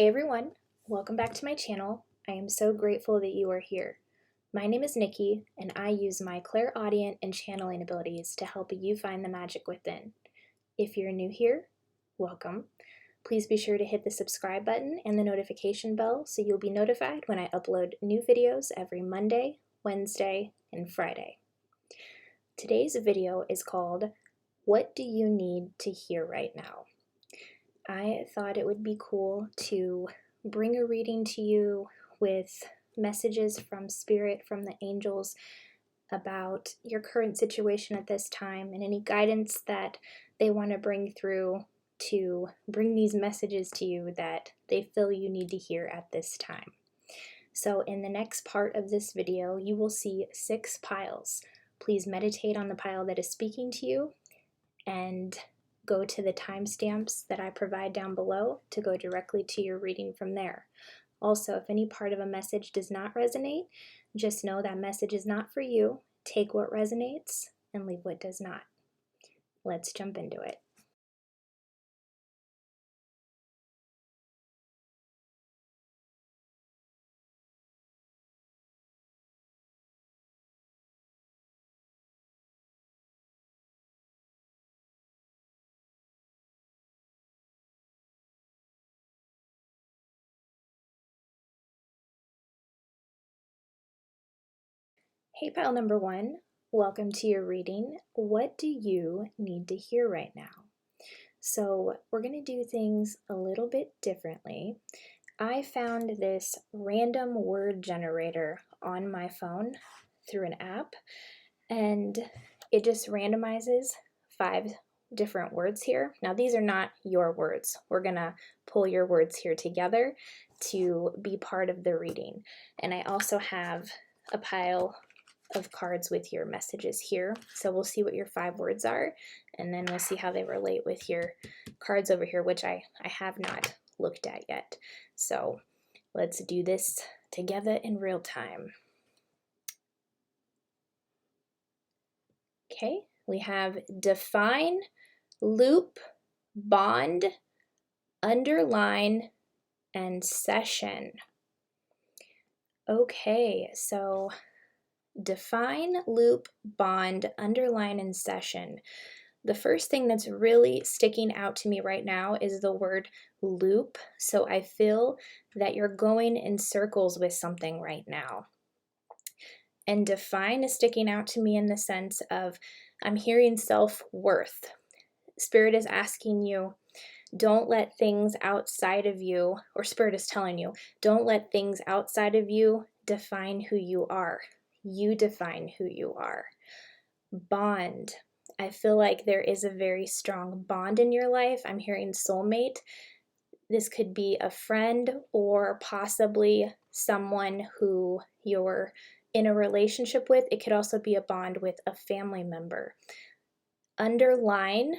Hey everyone, welcome back to my channel. I am so grateful that you are here. My name is Nikki, and I use my clairaudient and channeling abilities to help you find the magic within. If you're new here, welcome. Please be sure to hit the subscribe button and the notification bell so you'll be notified when I upload new videos every Monday, Wednesday, and Friday. Today's video is called, What Do You Need to Hear Right Now? I thought it would be cool to bring a reading to you with messages from Spirit, from the angels, about your current situation at this time and any guidance that they want to bring through to bring these messages to you that they feel you need to hear at this time. So in the next part of this video, you will see 6 piles. Please meditate on the pile that is speaking to you and go to the timestamps that I provide down below to go directly to your reading from there. Also, if any part of a message does not resonate, just know that message is not for you. Take what resonates and leave what does not. Let's jump into it. Hey, pile number 1, welcome to your reading. What do you need to hear right now? So we're going to do things a little bit differently. I found this random word generator on my phone through an app, and it just randomizes 5 different words here. Now these are not your words. We're going to pull your words here together to be part of the reading. And I also have a pile of cards with your messages here. So we'll see what your 5 words are, and then we'll see how they relate with your cards over here, which I have not looked at yet. So let's do this together in real time. Okay, we have define, loop, bond, underline, and session. Okay, so define, loop, bond, underline, and session. The first thing that's really sticking out to me right now is the word loop. So I feel that you're going in circles with something right now. And define is sticking out to me in the sense of I'm hearing self-worth. Spirit is asking you, don't let things outside of you, or Spirit is telling you, don't let things outside of you define who you are. You define who you are. Bond. I feel like there is a very strong bond in your life. I'm hearing soulmate. This could be a friend or possibly someone who you're in a relationship with. It could also be a bond with a family member. Underline,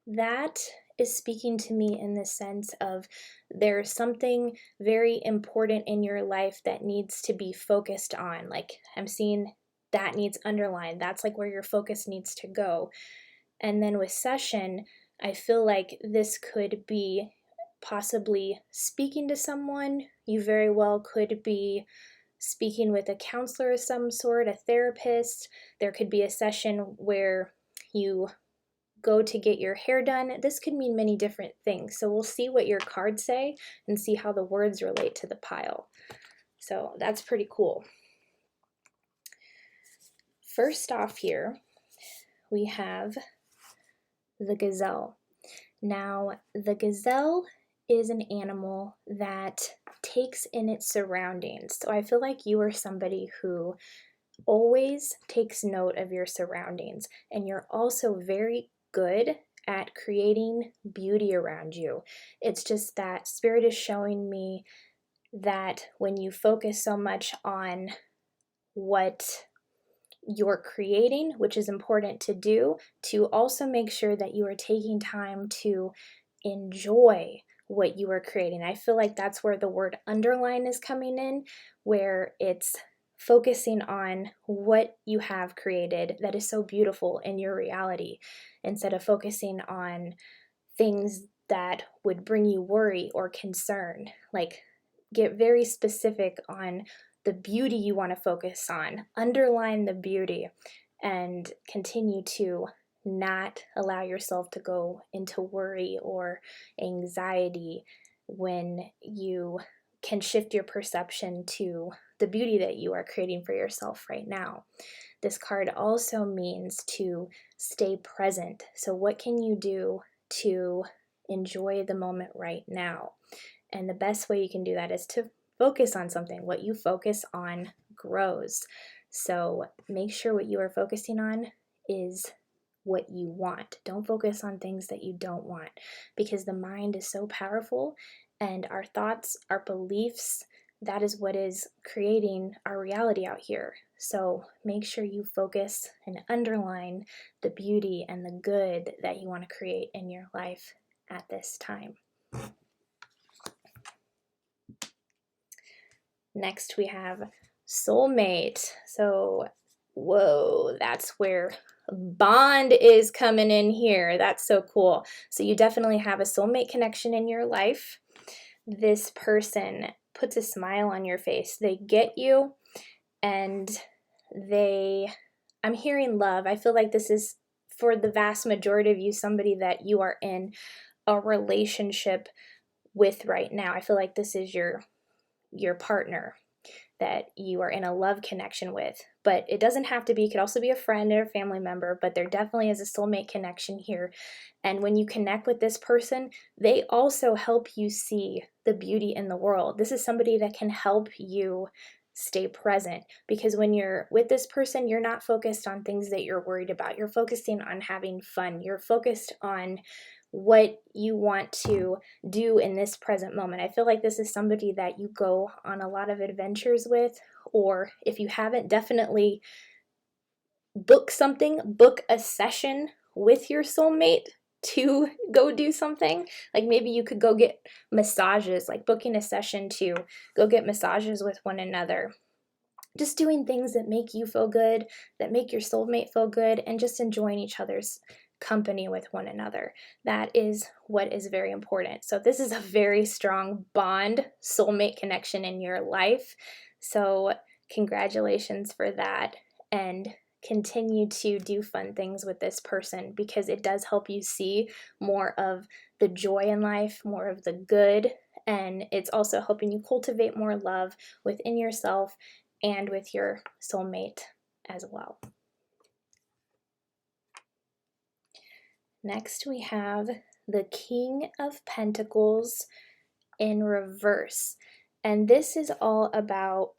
that is speaking to me in the sense of there's something very important in your life that needs to be focused on. Like I'm seeing that needs underlined. That's like where your focus needs to go. And then with session, I feel like this could be possibly speaking to someone. You very well could be speaking with a counselor of some sort, a therapist. There could be a session where you go to get your hair done. This could mean many different things. So we'll see what your cards say and see how the words relate to the pile. So that's pretty cool. First off here, we have the gazelle. Now, the gazelle is an animal that takes in its surroundings. So I feel like you are somebody who always takes note of your surroundings, and you're also very good at creating beauty around you. It's just that Spirit is showing me that when you focus so much on what you're creating, which is important to do, to also make sure that you are taking time to enjoy what you are creating. I feel like that's where the word underline is coming in, where it's focusing on what you have created that is so beautiful in your reality, instead of focusing on things that would bring you worry or concern. Like, get very specific on the beauty you want to focus on. Underline the beauty and continue to not allow yourself to go into worry or anxiety when you can shift your perception to the beauty that you are creating for yourself right now. This card also means to stay present. So what can you do to enjoy the moment right now? And the best way you can do that is to focus on something. What you focus on grows. So make sure what you are focusing on is what you want. Don't focus on things that you don't want, because the mind is so powerful, and our thoughts, our beliefs, that is what is creating our reality out here. So make sure you focus and underline the beauty and the good that you want to create in your life at this time. Next, we have soulmate. So, whoa, that's where bond is coming in here. That's so cool. So you definitely have a soulmate connection in your life. This person puts a smile on your face. They get you, and I'm hearing love. I feel like this is, for the vast majority of you, somebody that you are in a relationship with right now. I feel like this is your partner that you are in a love connection with. But it doesn't have to be. It could also be a friend or a family member, but there definitely is a soulmate connection here. And when you connect with this person, they also help you see the beauty in the world. This is somebody that can help you stay present, because when you're with this person, you're not focused on things that you're worried about. You're focusing on having fun. You're focused on what you want to do in this present moment. I feel like this is somebody that you go on a lot of adventures with, or if you haven't, definitely book a session with your soulmate to go do something. Like maybe you could go get massages, like booking a session to go get massages with one another. Just doing things that make you feel good, that make your soulmate feel good, and just enjoying each other's company with one another. That is what is very important. So this is a very strong bond, soulmate connection in your life. So congratulations for that, and continue to do fun things with this person, because it does help you see more of the joy in life, more of the good, and it's also helping you cultivate more love within yourself and with your soulmate as well. Next, we have the King of Pentacles in reverse. And this is all about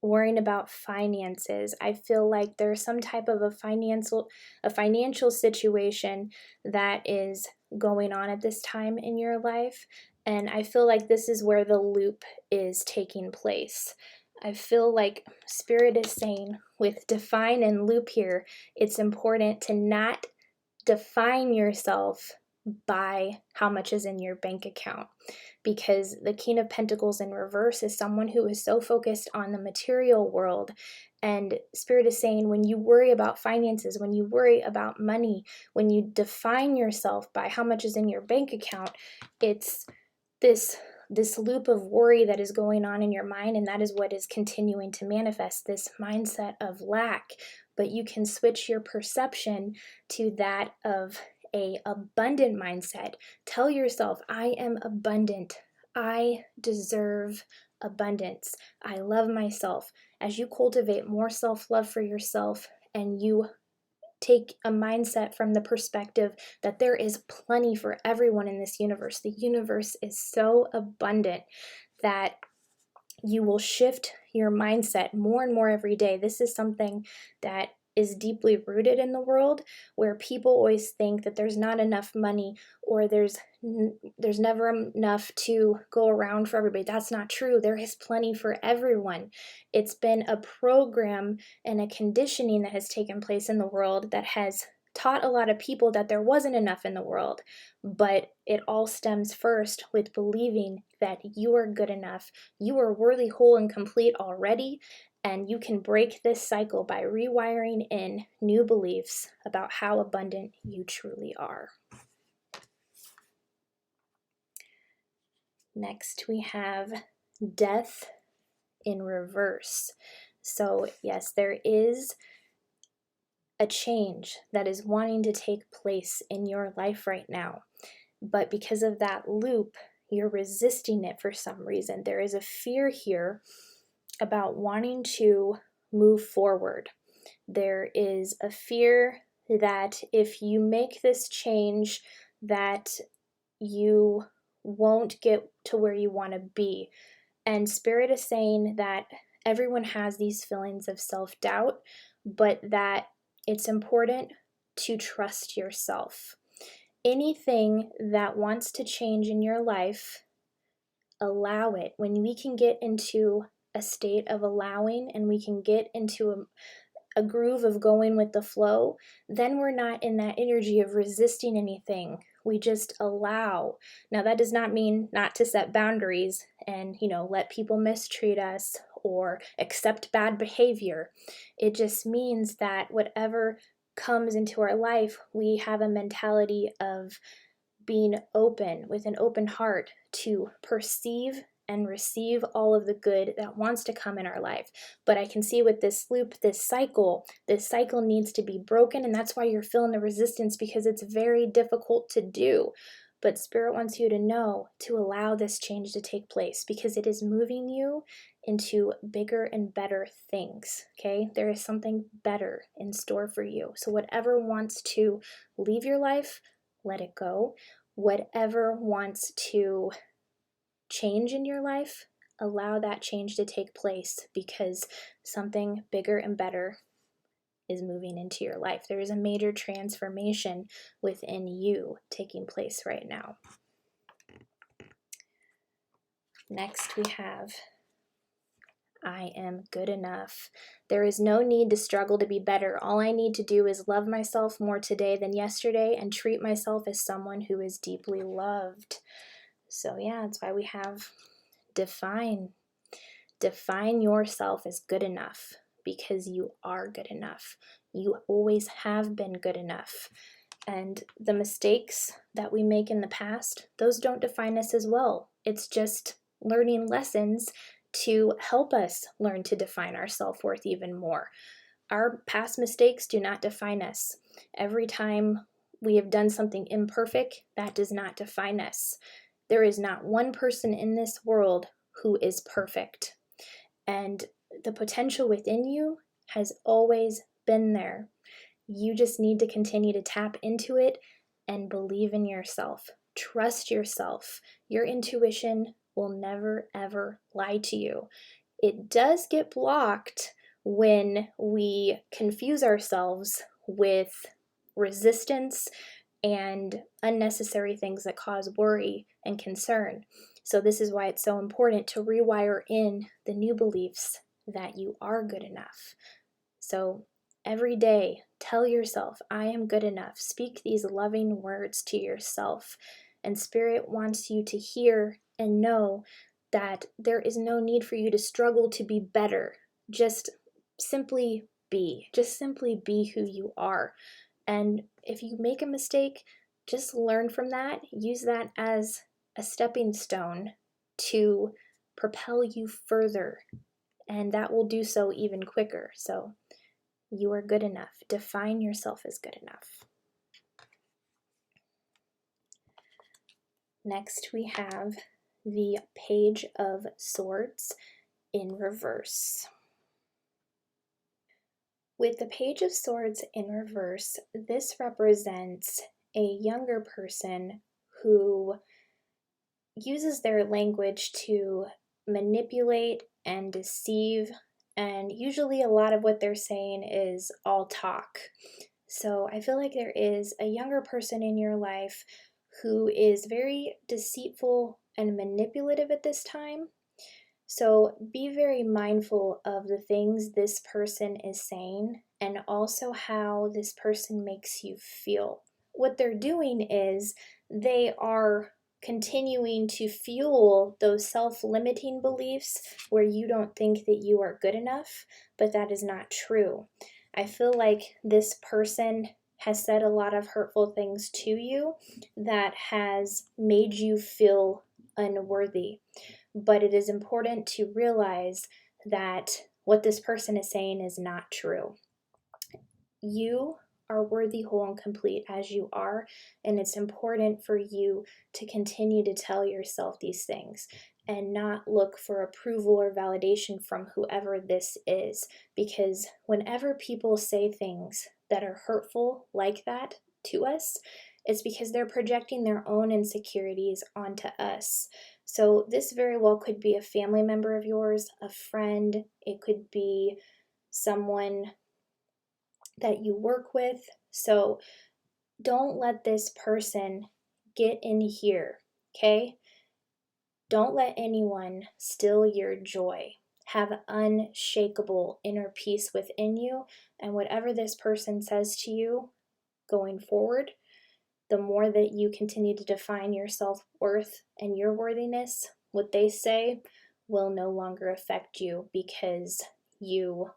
worrying about finances. I feel like there's some type of a financial situation that is going on at this time in your life. And I feel like this is where the loop is taking place. I feel like Spirit is saying with define and loop here, it's important to not define yourself by how much is in your bank account, because the King of Pentacles in reverse is someone who is so focused on the material world. And Spirit is saying when you worry about finances, when you worry about money, when you define yourself by how much is in your bank account, it's this loop of worry that is going on in your mind, and that is what is continuing to manifest this mindset of lack. But you can switch your perception to that of a abundant mindset. Tell yourself, I am abundant. I deserve abundance. I love myself. As you cultivate more self-love for yourself, and you take a mindset from the perspective that there is plenty for everyone in this universe. The universe is so abundant that you will shift your mindset more and more every day. This is something that is deeply rooted in the world, where people always think that there's not enough money, or there's never enough to go around for everybody. That's not true. There is plenty for everyone. It's been a program and a conditioning that has taken place in the world that has taught a lot of people that there wasn't enough in the world, but it all stems first with believing that you are good enough, you are worthy, whole, and complete already, and you can break this cycle by rewiring in new beliefs about how abundant you truly are. Next, we have death in reverse. So yes, there is a change that is wanting to take place in your life right now. But because of that loop, you're resisting it for some reason. There is a fear here about wanting to move forward. There is a fear that if you make this change, that you won't get to where you want to be. And Spirit is saying that everyone has these feelings of self-doubt, but that it's important to trust yourself. Anything that wants to change in your life, allow it. When we can get into a state of allowing and we can get into a groove of going with the flow, then we're not in that energy of resisting anything. We just allow. Now, that does not mean not to set boundaries and, let people mistreat us or accept bad behavior. It just means that whatever comes into our life, we have a mentality of being open, with an open heart, to perceive and receive all of the good that wants to come in our life. But I can see with this loop, this cycle needs to be broken, and that's why you're feeling the resistance, because it's very difficult to do. But Spirit wants you to know to allow this change to take place, because it is moving you into bigger and better things, okay? There is something better in store for you. So whatever wants to leave your life, let it go. Whatever wants to change in your life, allow that change to take place, because something bigger and better is moving into your life. There is a major transformation within you taking place right now. Next, we have I am good enough. There is no need to struggle to be better. All I need to do is love myself more today than yesterday and treat myself as someone who is deeply loved. So yeah, that's why we have define yourself as good enough, because you are good enough. You always have been good enough. And the mistakes that we make in the past, those don't define us as well. It's just learning lessons to help us learn to define our self-worth even more. Our past mistakes do not define us. Every time we have done something imperfect, that does not define us. There is not one person in this world who is perfect. And the potential within you has always been there. You just need to continue to tap into it and believe in yourself. Trust yourself. Your intuition will never, ever lie to you. It does get blocked when we confuse ourselves with resistance and unnecessary things that cause worry and concern. So this is why it's so important to rewire in the new beliefs that you are good enough. So every day, tell yourself, I am good enough. Speak these loving words to yourself. And Spirit wants you to hear and know that there is no need for you to struggle to be better. Just simply be. Just simply be who you are. And if you make a mistake, just learn from that. Use that as a stepping stone to propel you further. And that will do so even quicker. So you are good enough. Define yourself as good enough. Next, we have the Page of Swords in reverse. With the Page of Swords in reverse, this represents a younger person who uses their language to manipulate and deceive, and usually a lot of what they're saying is all talk. So I feel like there is a younger person in your life who is very deceitful and manipulative at this time. So be very mindful of the things this person is saying and also how this person makes you feel. What they're doing is they are continuing to fuel those self-limiting beliefs where you don't think that you are good enough, but that is not true. I feel like this person has said a lot of hurtful things to you that has made you feel unworthy. But it is important to realize that what this person is saying is not true. You are worthy, whole, and complete as you are, and it's important for you to continue to tell yourself these things and not look for approval or validation from whoever this is, because whenever people say things that are hurtful like that to us, it's because they're projecting their own insecurities onto us. So this very well could be a family member of yours, a friend, it could be someone that you work with. So don't let this person get in here, okay? Don't let anyone steal your joy. Have unshakable inner peace within you, and whatever this person says to you going forward, the more that you continue to define your self-worth and your worthiness, what they say will no longer affect you because you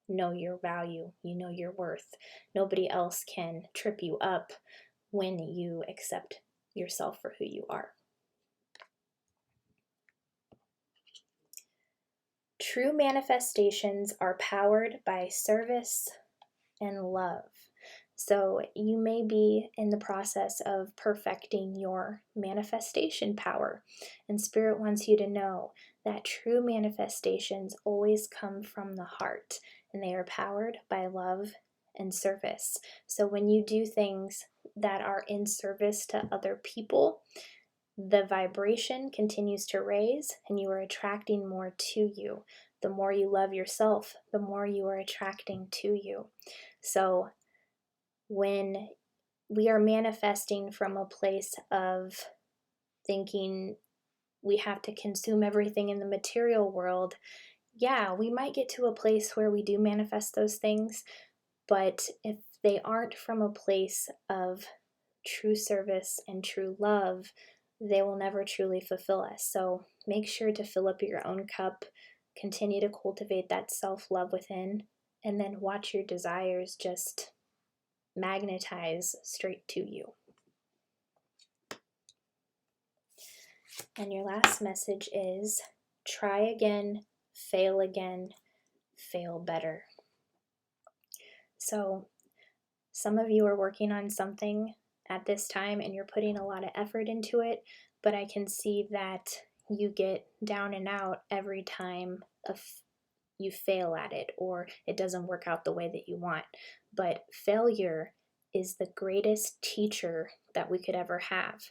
know your value, you know your worth. Nobody else can trip you up when you accept yourself for who you are. True manifestations are powered by service and love. So you may be in the process of perfecting your manifestation power, and Spirit wants you to know that true manifestations always come from the heart, and they are powered by love and service. So when you do things that are in service to other people, the vibration continues to raise and you are attracting more to you. The more you love yourself, the more you are attracting to you. So when we are manifesting from a place of thinking we have to consume everything in the material world, yeah, we might get to a place where we do manifest those things, but if they aren't from a place of true service and true love, they will never truly fulfill us. So make sure to fill up your own cup, continue to cultivate that self-love within, and then watch your desires just magnetize straight to you. And your last message is try again, fail better. So some of you are working on something at this time and you're putting a lot of effort into it, but I can see that you get down and out every time you fail at it or it doesn't work out the way that you want. But failure is the greatest teacher that we could ever have.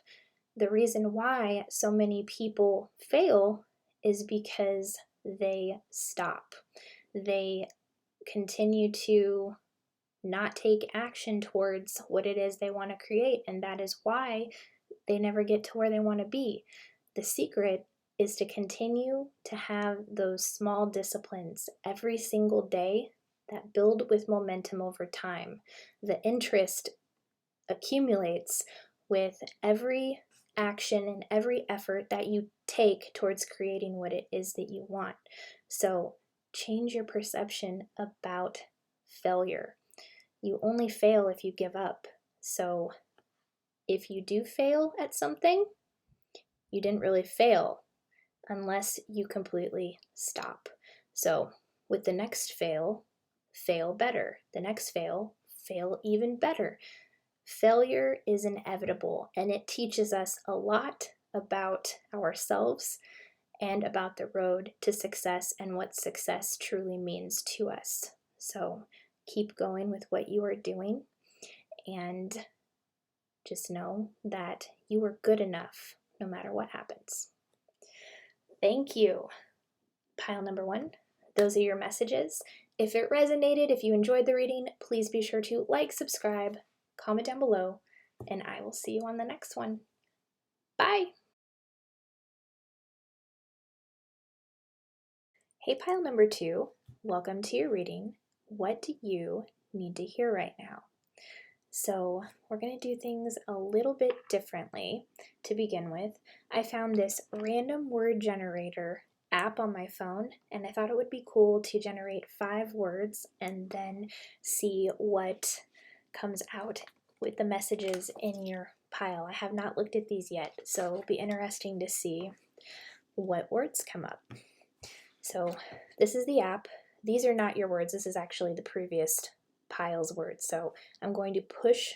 The reason why so many people fail is because they stop. They continue to not take action towards what it is they want to create, and that is why they never get to where they want to be. The secret is to continue to have those small disciplines every single day that build with momentum over time. The interest accumulates with every action and every effort that you take towards creating what it is that you want. So change your perception about failure. You only fail if you give up. So if you do fail at something, you didn't really fail unless you completely stop. So with the next fail, fail better. The next fail even better. Failure is inevitable, and it teaches us a lot about ourselves and about the road to success and what success truly means to us. So keep going with what you are doing and just know that you are good enough no matter what happens. Thank you. Pile number 1, those are your messages. If it resonated, if you enjoyed the reading, please be sure to like, subscribe, comment down below, and I will see you on the next one. Bye! Hey, pile number 2, welcome to your reading. What do you need to hear right now? So we're going to do things a little bit differently to begin with. I found this random word generator app on my phone, and I thought it would be cool to generate 5 words and then see what comes out with the messages in your pile. I have not looked at these yet, so it'll be interesting to see what words come up. So this is the app. These are not your words. This is actually the previous pile's words. So I'm going to push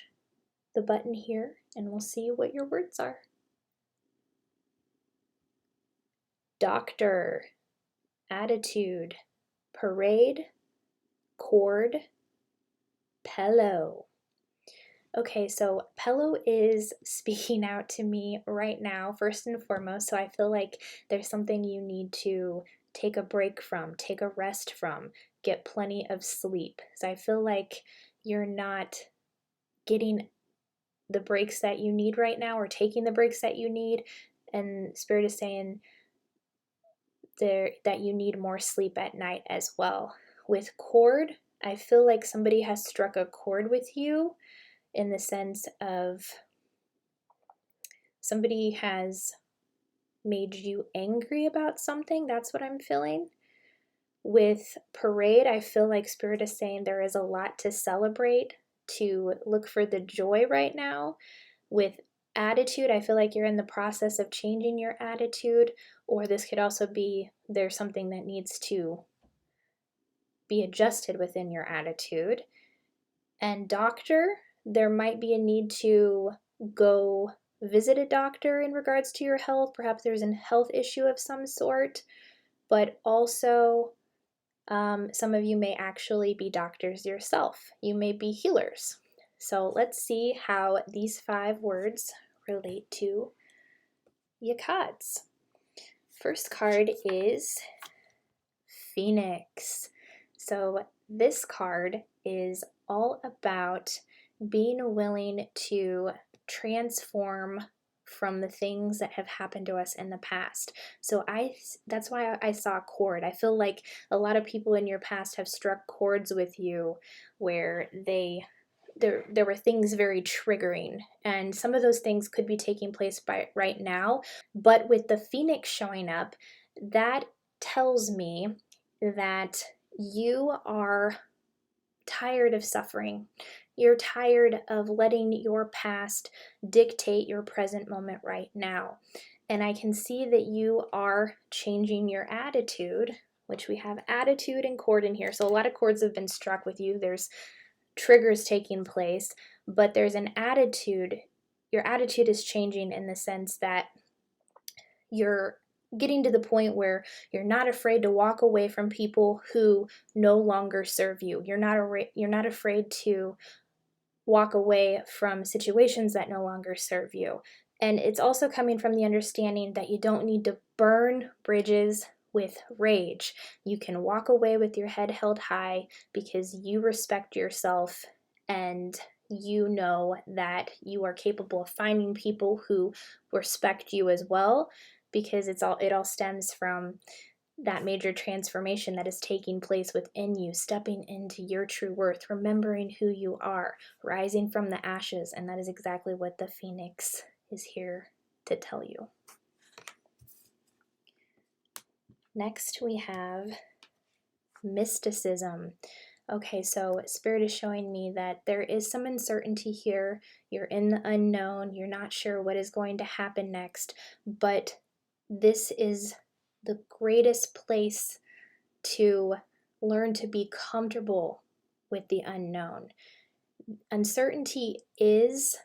the button here and we'll see what your words are. Doctor, attitude, parade, cord, pillow. Okay, so pillow is speaking out to me right now, first and foremost. So I feel like there's something you need to take a break from, take a rest from, get plenty of sleep. So I feel like you're not getting the breaks that you need right now or taking the breaks that you need. And Spirit is saying that you need more sleep at night as well. With cord, I feel like somebody has struck a chord with you, in the sense of somebody has made you angry about something. That's what I'm feeling. With parade, I feel like Spirit is saying there is a lot to celebrate, to look for the joy right now. With attitude, I feel like you're in the process of changing your attitude, or this could also be there's something that needs to be adjusted within your attitude. And doctor, there might be a need to go visit a doctor in regards to your health. Perhaps there's a health issue of some sort, but also some of you may actually be doctors yourself. You may be healers. So let's see how these 5 words relate to your cards. First card is Phoenix. So this card is all about being willing to transform from the things that have happened to us in the past. So that's why I saw cord. I feel like a lot of people in your past have struck chords with you where there were things very triggering, and some of those things could be taking place right now. But with the Phoenix showing up, that tells me that you are tired of suffering. You're tired of letting your past dictate your present moment right now. And I can see that you are changing your attitude, which we have attitude and cord in here. So a lot of chords have been struck with you. There's triggers taking place, but there's an attitude. Your attitude is changing in the sense that you're getting to the point where you're not afraid to walk away from people who no longer serve you. You're not afraid to walk away from situations that no longer serve you. And it's also coming from the understanding that you don't need to burn bridges with rage. You can walk away with your head held high because you respect yourself and you know that you are capable of finding people who respect you as well, because it all stems from that major transformation that is taking place within you, stepping into your true worth, remembering who you are, rising from the ashes. And that is exactly what the Phoenix is here to tell you. Next, we have mysticism. Okay, so Spirit is showing me that there is some uncertainty here. You're in the unknown. You're not sure what is going to happen next, but this is the greatest place to learn to be comfortable with the unknown. Uncertainty is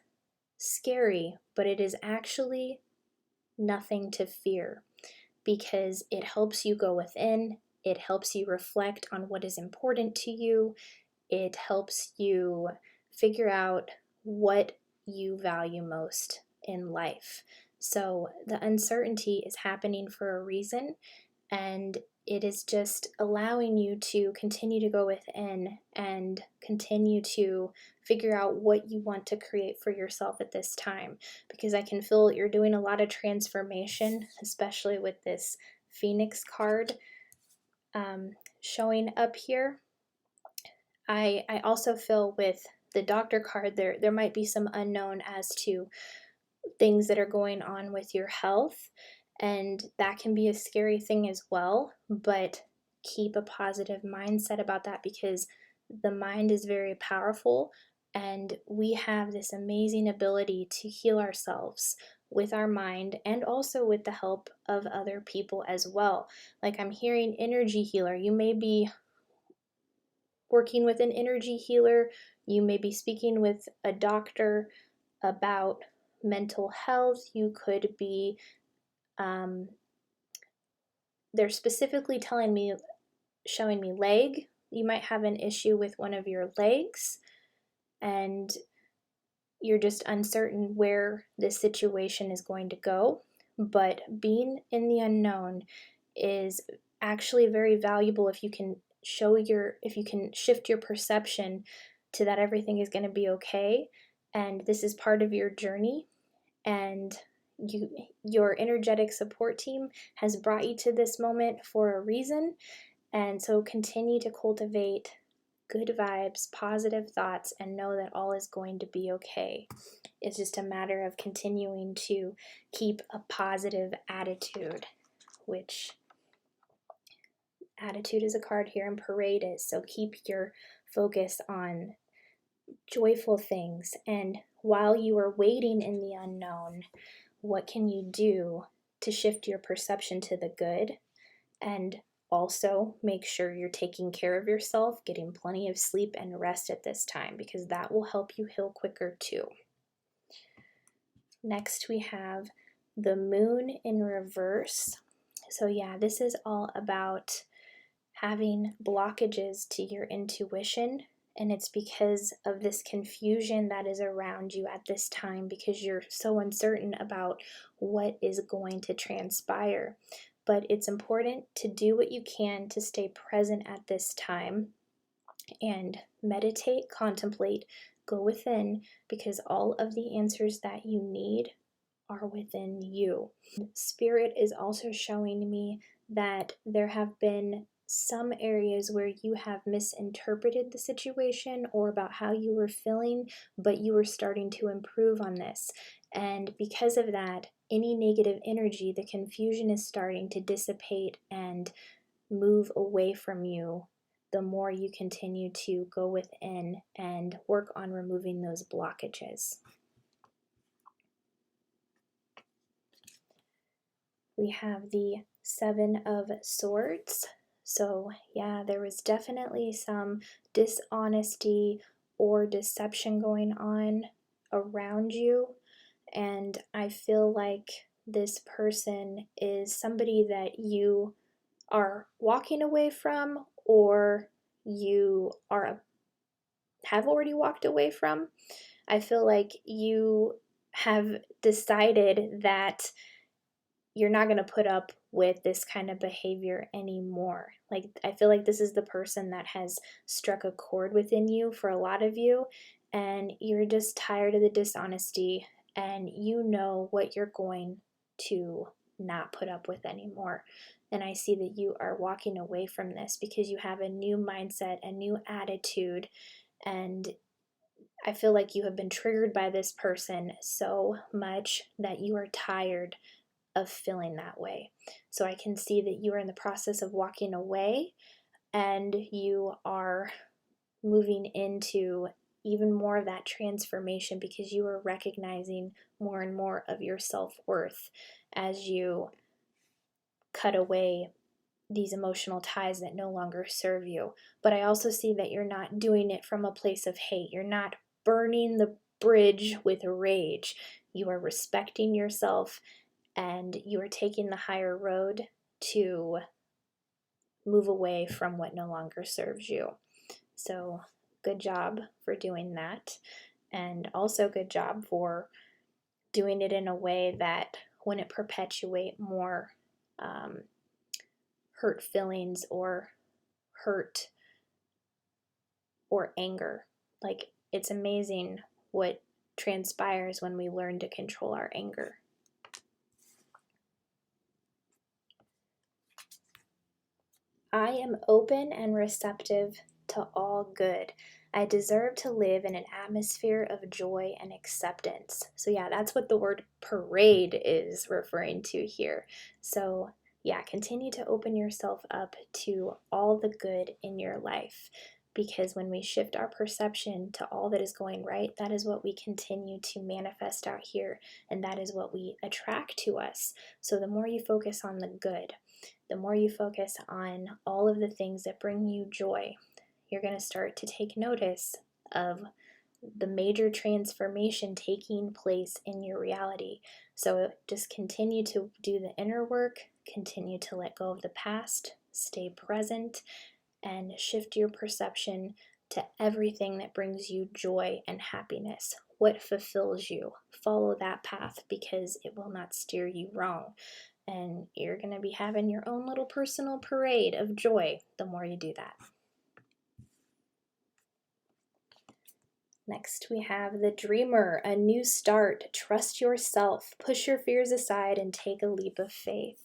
scary, but it is actually nothing to fear because it helps you go within. It helps you reflect on what is important to you. It helps you figure out what you value most in life. So the uncertainty is happening for a reason, and it is just allowing you to continue to go within and continue to figure out what you want to create for yourself at this time. Because I can feel you're doing a lot of transformation, especially with this Phoenix card showing up here. I also feel with the Doctor card, there might be some unknown as to things that are going on with your health, and that can be a scary thing as well, but keep a positive mindset about that because the mind is very powerful, And we have this amazing ability to heal ourselves with our mind and also with the help of other people as well. Like I'm hearing energy healer. You may be working with an energy healer, you may be speaking with a doctor about mental health, you could be, they're specifically showing me leg. You might have an issue with one of your legs and you're just uncertain where this situation is going to go. But being in the unknown is actually very valuable if you can shift your perception to that everything is going to be okay, and this is part of your journey, and your energetic support team has brought you to this moment for a reason. And so continue to cultivate good vibes, positive thoughts, and know that all is going to be okay. It's just a matter of continuing to keep a positive attitude, which attitude is a card here and parade is. So keep your focus on joyful things. And while you are waiting in the unknown, what can you do to shift your perception to the good? And also make sure you're taking care of yourself, getting plenty of sleep and rest at this time, because that will help you heal quicker too. Next we have the moon in reverse. So yeah, this is all about having blockages to your intuition, and it's because of this confusion that is around you at this time, because you're so uncertain about what is going to transpire. But it's important to do what you can to stay present at this time and meditate, contemplate, go within, because all of the answers that you need are within you. Spirit is also showing me that there have been some areas where you have misinterpreted the situation or about how you were feeling, but you were starting to improve on this. And because of that, any negative energy, the confusion is starting to dissipate and move away from you the more you continue to go within and work on removing those blockages. We have the Seven of Swords. So yeah, there was definitely some dishonesty or deception going on around you. And I feel like this person is somebody that you are walking away from, or you have already walked away from. I feel like you have decided that you're not going to put up with this kind of behavior anymore. Like, I feel like this is the person that has struck a chord within you for a lot of you, and you're just tired of the dishonesty, and you know what you're going to not put up with anymore. And I see that you are walking away from this because you have a new mindset, a new attitude, and I feel like you have been triggered by this person so much that you are tired of feeling that way. So I can see that you are in the process of walking away, and you are moving into even more of that transformation because you are recognizing more and more of your self-worth as you cut away these emotional ties that no longer serve you. But I also see that you're not doing it from a place of hate. You're not burning the bridge with rage. You are respecting yourself, and you are taking the higher road to move away from what no longer serves you. So good job for doing that, and also good job for doing it in a way that wouldn't perpetuate more hurt feelings or hurt or anger. Like, it's amazing what transpires when we learn to control our anger. I am open and receptive to all good. I deserve to live in an atmosphere of joy and acceptance. So yeah, that's what the word parade is referring to here. So yeah, continue to open yourself up to all the good in your life, because when we shift our perception to all that is going right, that is what we continue to manifest out here, and that is what we attract to us. So the more you focus on the good, the more you focus on all of the things that bring you joy, you're going to start to take notice of the major transformation taking place in your reality. So just continue to do the inner work, continue to let go of the past, stay present, and shift your perception to everything that brings you joy and happiness. What fulfills you? Follow that path, because it will not steer you wrong. And you're going to be having your own little personal parade of joy the more you do that. Next, we have the dreamer, a new start. Trust yourself, push your fears aside, and take a leap of faith.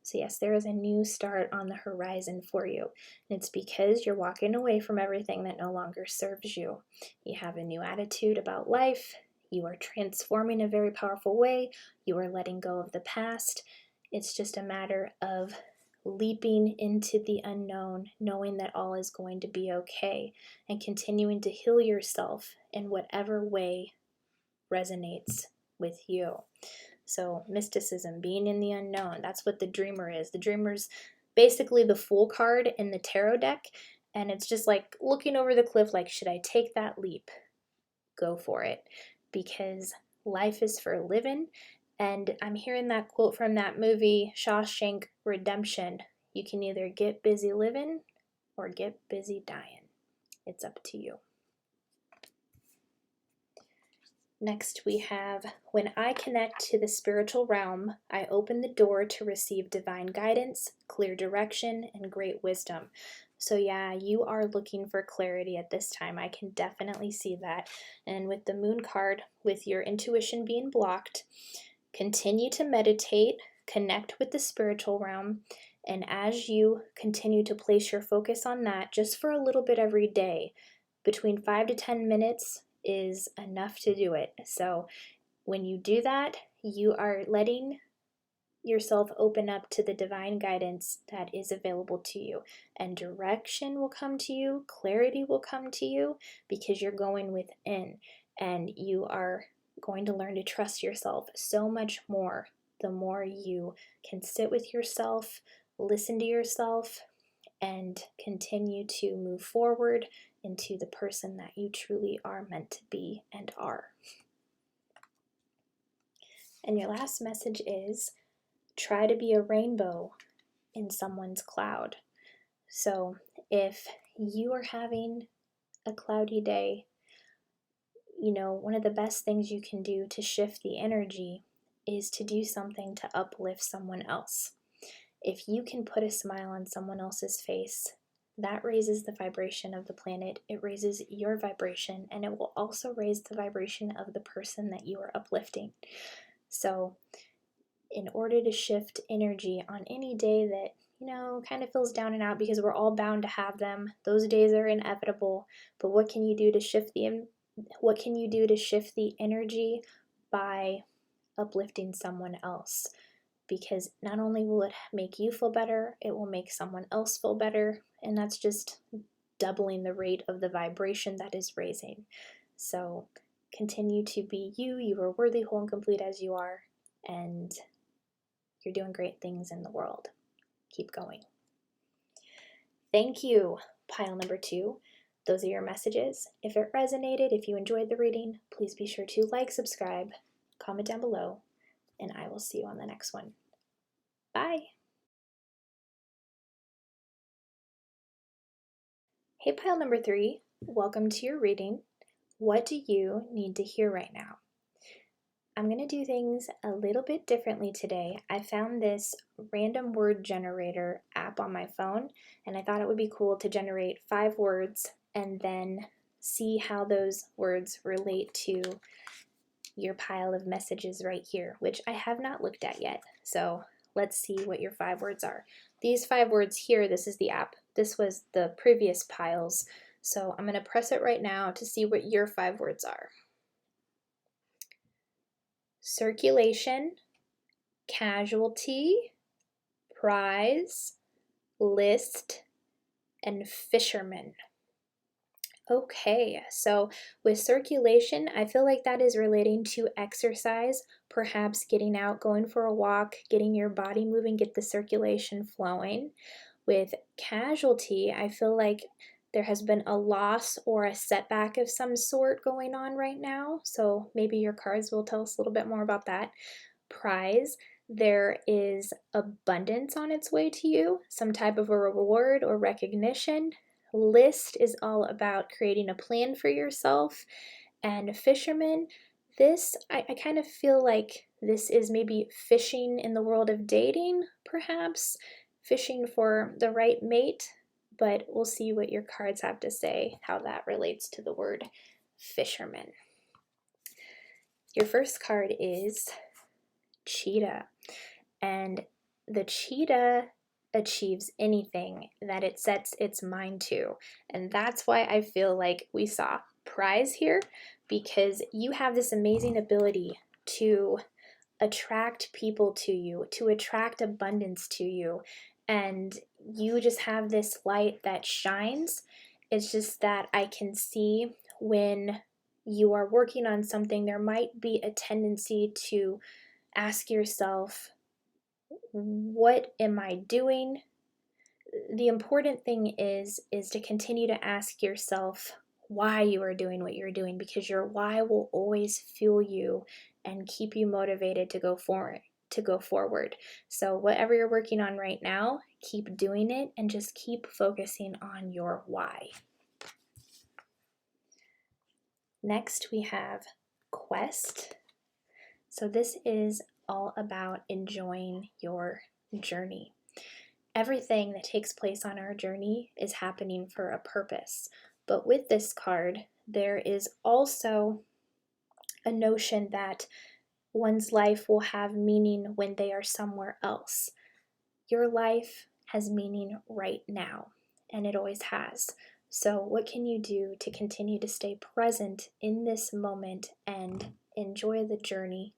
So yes, there is a new start on the horizon for you. And it's because you're walking away from everything that no longer serves you. You have a new attitude about life. You are transforming in a very powerful way. You are letting go of the past. It's just a matter of leaping into the unknown, knowing that all is going to be okay, and continuing to heal yourself in whatever way resonates with you. So mysticism, being in the unknown, that's what the dreamer is. The dreamer's basically the Fool card in the tarot deck, and it's just like looking over the cliff like, should I take that leap? Go for it, because life is for living. And I'm hearing that quote from that movie, Shawshank Redemption. You can either get busy living or get busy dying. It's up to you. Next, we have, when I connect to the spiritual realm, I open the door to receive divine guidance, clear direction, and great wisdom. So yeah, you are looking for clarity at this time. I can definitely see that. And with the moon card, with your intuition being blocked, continue to meditate, connect with the spiritual realm, and as you continue to place your focus on that, just for a little bit every day, between 5 to 10 minutes is enough to do it. So when you do that, you are letting yourself open up to the divine guidance that is available to you, and direction will come to you, clarity will come to you, because you're going within, and you are going to learn to trust yourself so much more the more you can sit with yourself, listen to yourself, and continue to move forward into the person that you truly are meant to be and are. And your last message is, try to be a rainbow in someone's cloud. So if you are having a cloudy day, one of the best things you can do to shift the energy is to do something to uplift someone else. If you can put a smile on someone else's face, that raises the vibration of the planet. It raises your vibration, and it will also raise the vibration of the person that you are uplifting. So in order to shift energy on any day that kind of feels down and out, because we're all bound to have them, those days are inevitable, but what can you do to shift the energy by uplifting someone else? Because not only will it make you feel better, it will make someone else feel better, and that's just doubling the rate of the vibration that is raising. So continue to be you. You are worthy, whole, and complete as you are, and you're doing great things in the world. Keep going. Thank you, pile number 2. Those are your messages. If it resonated, if you enjoyed the reading, please be sure to like, subscribe, comment down below, and I will see you on the next one. Bye. Hey, pile number 3, welcome to your reading. What do you need to hear right now? I'm going to do things a little bit differently today. I found this random word generator app on my phone, and I thought it would be cool to generate 5 words and then see how those words relate to your pile of messages right here, which I have not looked at yet. So let's see what your 5 words are. These 5 words here, this is the app. This was the previous piles. So I'm going to press it right now to see what your 5 words are. Circulation, casualty, prize, list, and fisherman. Okay, so with circulation, I feel like that is relating to exercise, perhaps getting out, going for a walk, getting your body moving, get the circulation flowing. With casualty, I feel like there has been a loss or a setback of some sort going on right now. So maybe your cards will tell us a little bit more about that. Prize, there is abundance on its way to you, some type of a reward or recognition. List is all about creating a plan for yourself. And fisherman, this, I kind of feel like this is maybe fishing in the world of dating, perhaps fishing for the right mate, but we'll see what your cards have to say, how that relates to the word fisherman. Your first card is cheetah, and the cheetah achieves anything that it sets its mind to, and that's why I feel like we saw prize here, because you have this amazing ability to attract people to you, to attract abundance to you, and you just have this light that shines. It's just that I can see when you are working on something, there might be a tendency to ask yourself, what am I doing? The important thing is to continue to ask yourself why you are doing what you're doing, because your why will always fuel you and keep you motivated to go forward. So whatever you're working on right now, keep doing it and just keep focusing on your why. Next we have quest. So this is all about enjoying your journey. Everything that takes place on our journey is happening for a purpose. But with this card, there is also a notion that one's life will have meaning when they are somewhere else. Your life has meaning right now, and it always has. So what can you do to continue to stay present in this moment and enjoy the journey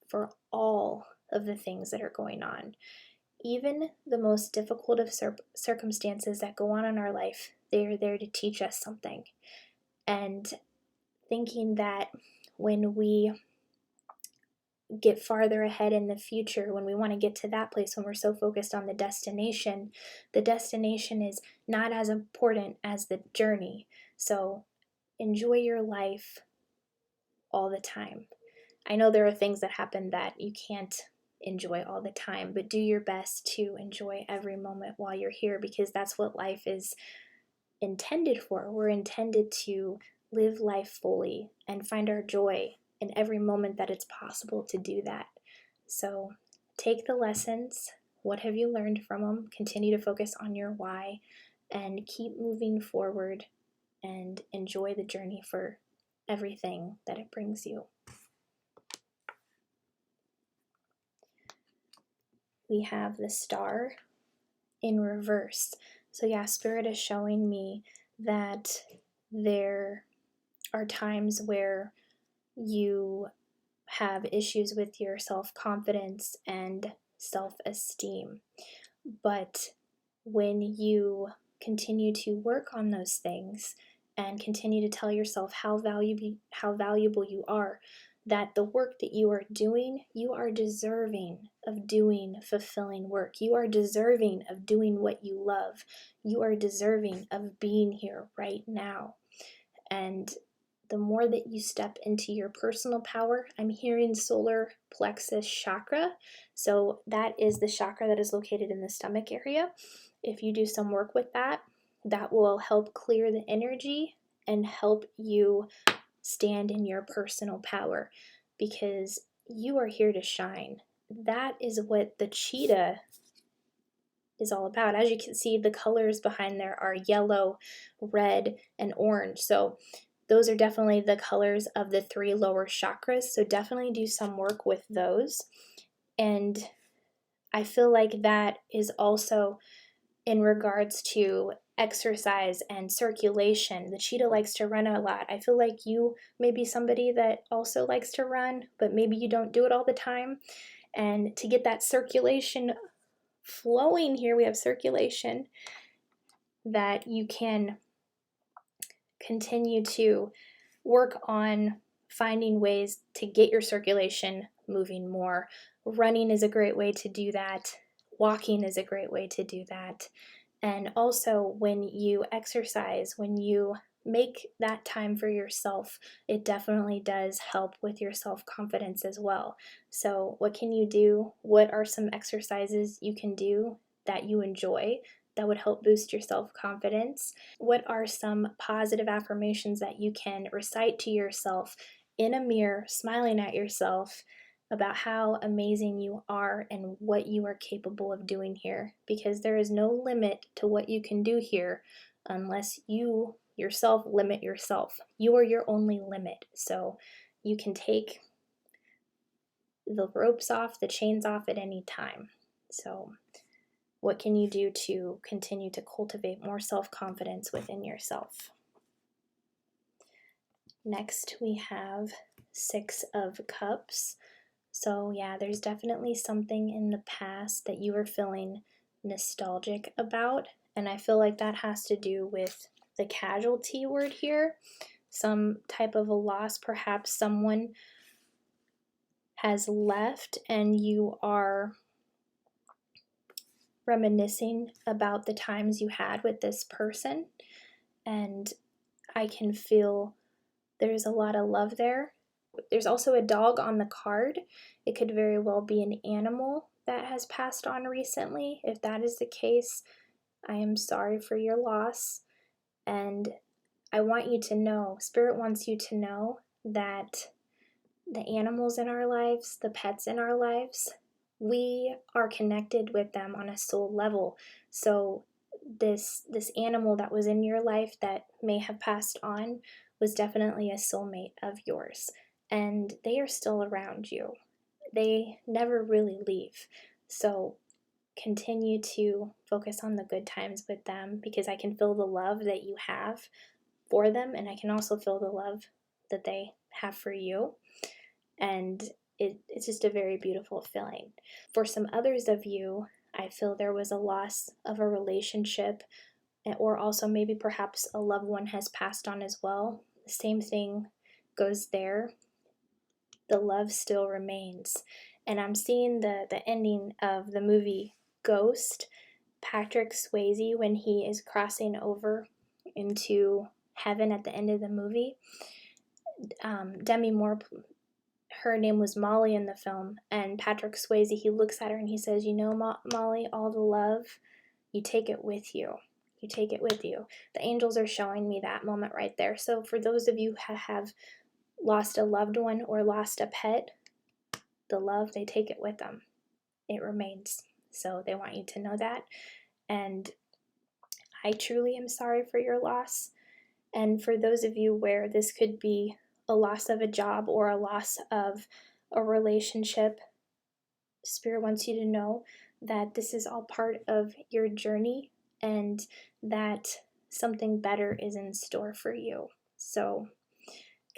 for all of the things that are going on? Even the most difficult of circumstances that go on in our life, they are there to teach us something. And thinking that when we get farther ahead in the future, when we want to get to that place, when we're so focused on the destination is not as important as the journey. So enjoy your life all the time. I know there are things that happen that you can't enjoy all the time, but do your best to enjoy every moment while you're here, because that's what life is intended for. We're intended to live life fully and find our joy in every moment that it's possible to do that. So take the lessons. What have you learned from them? Continue to focus on your why and keep moving forward and enjoy the journey for everything that it brings you. We have the star in reverse. So yeah, Spirit is showing me that there are times where you have issues with your self-confidence and self-esteem. But when you continue to work on those things and continue to tell yourself how valuable you are, that the work that you are deserving of doing fulfilling work. You are deserving of doing what you love. You are deserving of being here right now. And the more that you step into your personal power, I'm hearing solar plexus chakra. So that is the chakra that is located in the stomach area. If you do some work with that, that will help clear the energy and help you stand in your personal power, because you are here to shine. That is what the cheetah is all about. As you can see, the colors behind there are yellow, red, and orange. So those are definitely the colors of the 3 lower chakras. So definitely do some work with those. And I feel like that is also in regards to exercise and circulation. The cheetah likes to run a lot. I feel like you may be somebody that also likes to run, but maybe you don't do it all the time. And to get that circulation flowing here, we have circulation, that you can continue to work on finding ways to get your circulation moving more. Running is a great way to do that. Walking is a great way to do that. And also, when you exercise, when you make that time for yourself, it definitely does help with your self-confidence as well. So what can you do? What are some exercises you can do that you enjoy that would help boost your self-confidence? What are some positive affirmations that you can recite to yourself in a mirror, smiling at yourself, about how amazing you are and what you are capable of doing here? Because there is no limit to what you can do here unless you yourself limit yourself. You are your only limit. So you can take the ropes off, the chains off at any time. So what can you do to continue to cultivate more self-confidence within yourself? Next, we have 6 of Cups. So yeah, there's definitely something in the past that you are feeling nostalgic about, and I feel like that has to do with the casualty word here, some type of a loss. Perhaps someone has left and you are reminiscing about the times you had with this person, and I can feel there's a lot of love there. There's also a dog on the card. It could very well be an animal that has passed on recently. If that is the case, I am sorry for your loss. And I want you to know, Spirit wants you to know that the animals in our lives, the pets in our lives, we are connected with them on a soul level. So this animal that was in your life that may have passed on was definitely a soulmate of yours, and they are still around you. They never really leave. So continue to focus on the good times with them, because I can feel the love that you have for them, and I can also feel the love that they have for you. And it's just a very beautiful feeling. For some others of you, I feel there was a loss of a relationship, or also maybe perhaps a loved one has passed on as well. The same thing goes there. The love still remains. And I'm seeing the ending of the movie Ghost, Patrick Swayze, when he is crossing over into heaven at the end of the movie. Demi Moore, her name was Molly in the film, and Patrick Swayze, he looks at her and he says, you know, Molly, all the love, you take it with you. You take it with you. The angels are showing me that moment right there. So for those of you who have lost a loved one or lost a pet, the love, they take it with them. It remains. So they want you to know that. And I truly am sorry for your loss. And for those of you where this could be a loss of a job or a loss of a relationship, Spirit wants you to know that this is all part of your journey and that something better is in store for you. So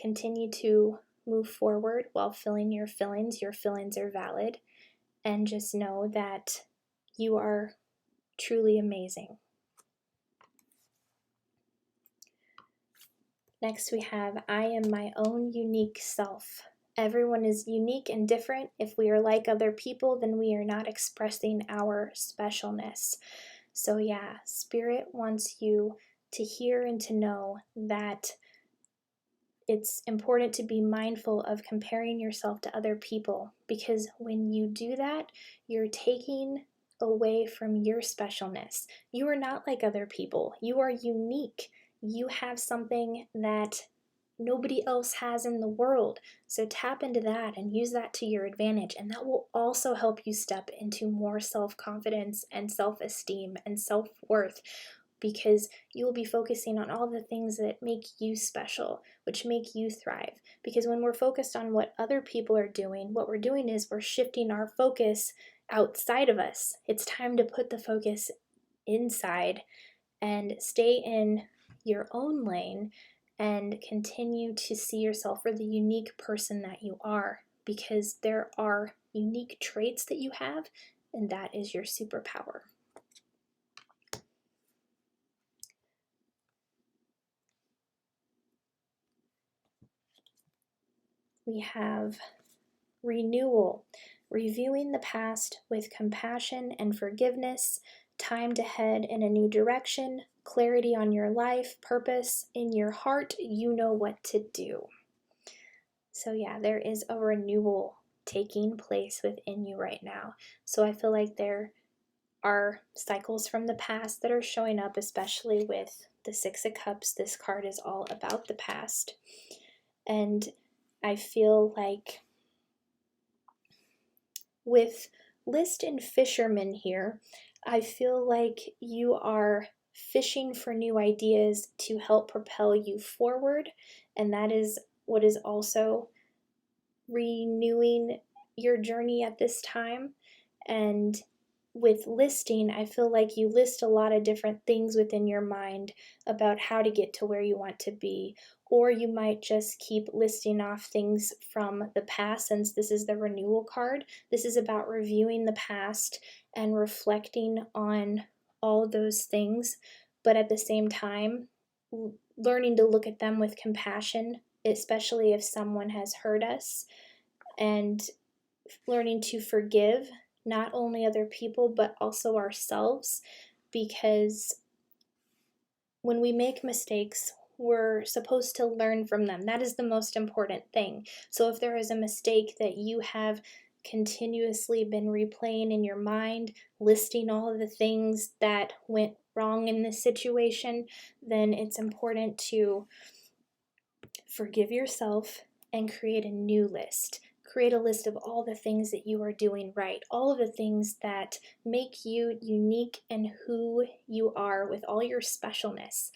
continue to move forward while feeling your feelings. Your feelings are valid. And just know that you are truly amazing. Next we have, I am my own unique self. Everyone is unique and different. If we are like other people, then we are not expressing our specialness. So yeah, Spirit wants you to hear and to know that it's important to be mindful of comparing yourself to other people, because when you do that, you're taking away from your specialness. You are not like other people. You are unique. You have something that nobody else has in the world. So tap into that and use that to your advantage, and that will also help you step into more self-confidence and self-esteem and self-worth, because you will be focusing on all the things that make you special, which make you thrive. Because when we're focused on what other people are doing, what we're doing is we're shifting our focus outside of us. It's time to put the focus inside and stay in your own lane and continue to see yourself for the unique person that you are, because there are unique traits that you have, and that is your superpower. We have renewal, reviewing the past with compassion and forgiveness, time to head in a new direction, clarity on your life, purpose in your heart, you know what to do. So yeah, there is a renewal taking place within you right now. So I feel like there are cycles from the past that are showing up, especially with the Six of Cups. This card is all about the past. And I feel like with List and Fisherman here, I feel like you are fishing for new ideas to help propel you forward. And that is what is also renewing your journey at this time. And with listing, I feel like you list a lot of different things within your mind about how to get to where you want to be, or you might just keep listing off things from the past. Since this is the renewal card, this is about reviewing the past and reflecting on all those things, but at the same time, learning to look at them with compassion, especially if someone has hurt us, and learning to forgive not only other people but also ourselves, because when we make mistakes, we're supposed to learn from them. That is the most important thing. So if there is a mistake that you have continuously been replaying in your mind, listing all of the things that went wrong in this situation, then it's important to forgive yourself and create a new list. Create a list of all the things that you are doing right, all of the things that make you unique and who you are with all your specialness.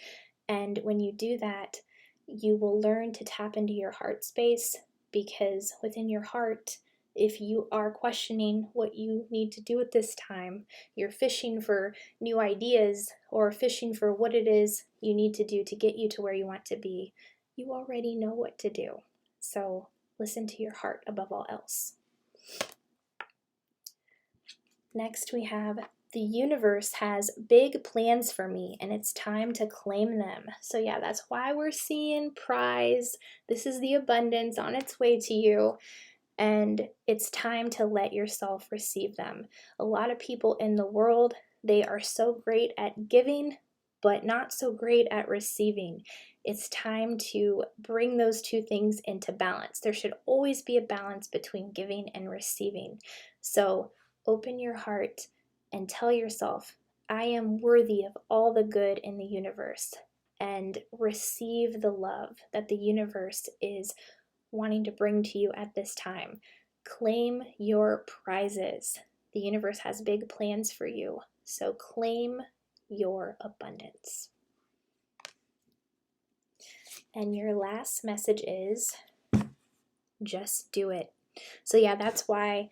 And when you do that, you will learn to tap into your heart space, because within your heart, if you are questioning what you need to do at this time, you're fishing for new ideas or fishing for what it is you need to do to get you to where you want to be, you already know what to do. So listen to your heart above all else. Next, we have the universe has big plans for me and it's time to claim them. So yeah, that's why we're seeing prize. This is the abundance on its way to you, and it's time to let yourself receive them. A lot of people in the world, they are so great at giving, but not so great at receiving. It's time to bring those two things into balance. There should always be a balance between giving and receiving. So open your heart and tell yourself, I am worthy of all the good in the universe, and receive the love that the universe is wanting to bring to you at this time. Claim your prizes. The universe has big plans for you, so claim your abundance. And your last message is just do it. So yeah, that's why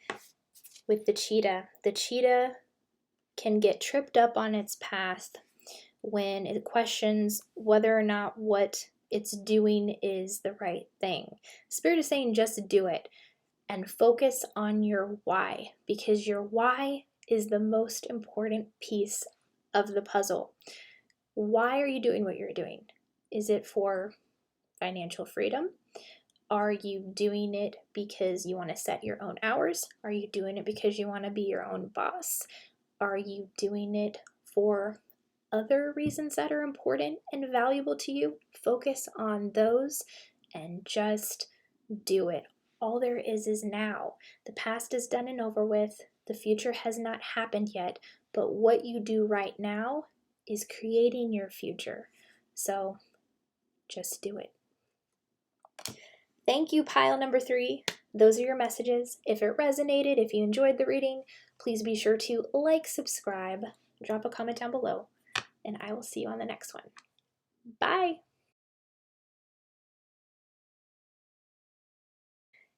with the cheetah can get tripped up on its path when it questions whether or not what it's doing is the right thing. Spirit is saying just do it and focus on your why, because your why is the most important piece of the puzzle. Why are you doing what you're doing? Is it for financial freedom? Are you doing it because you want to set your own hours? Are you doing it because you want to be your own boss? Are you doing it for other reasons that are important and valuable to you? Focus on those and just do it. All there is now. The past is done and over with. The future has not happened yet, but what you do right now is creating your future. So just do it. Thank you, pile number 3. Those are your messages. If it resonated, if you enjoyed the reading, please be sure to like, subscribe, drop a comment down below, and I will see you on the next one. Bye!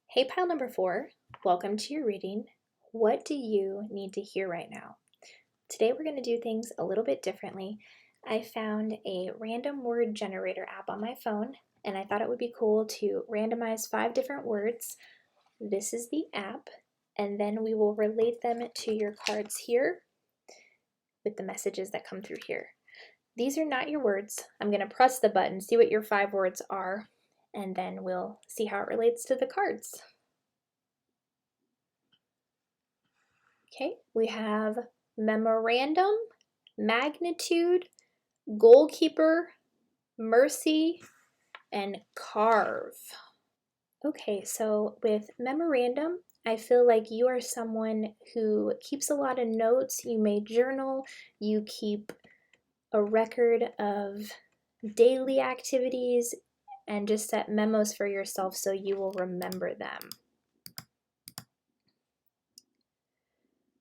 Hey, pile number 4, welcome to your reading. What do you need to hear right now? Today we're going to do things a little bit differently. I found a random word generator app on my phone, and I thought it would be cool to randomize 5 different words. This is the app, and then we will relate them to your cards here with the messages that come through here. These are not your words. I'm going to press the button, see what your 5 words are, and then we'll see how it relates to the cards. Okay, we have memorandum, magnitude, goalkeeper, mercy, and carve. Okay, so with memorandum, I feel like you are someone who keeps a lot of notes. You may journal, you keep a record of daily activities, and just set memos for yourself so you will remember them.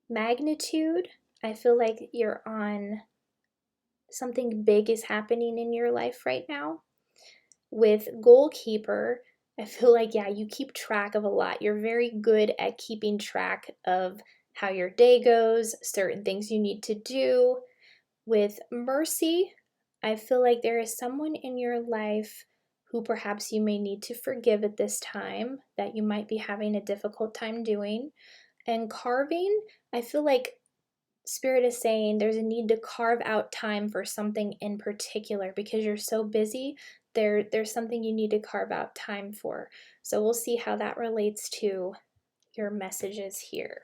Magnitude, I feel like you're on something big is happening in your life right now. With goalkeeper, I feel like, yeah, you keep track of a lot. You're very good at keeping track of how your day goes, certain things you need to do. With mercy, I feel like there is someone in your life who perhaps you may need to forgive at this time that you might be having a difficult time doing. And carving, I feel like Spirit is saying there's a need to carve out time for something in particular because you're so busy. There's something you need to carve out time for. So we'll see how that relates to your messages here.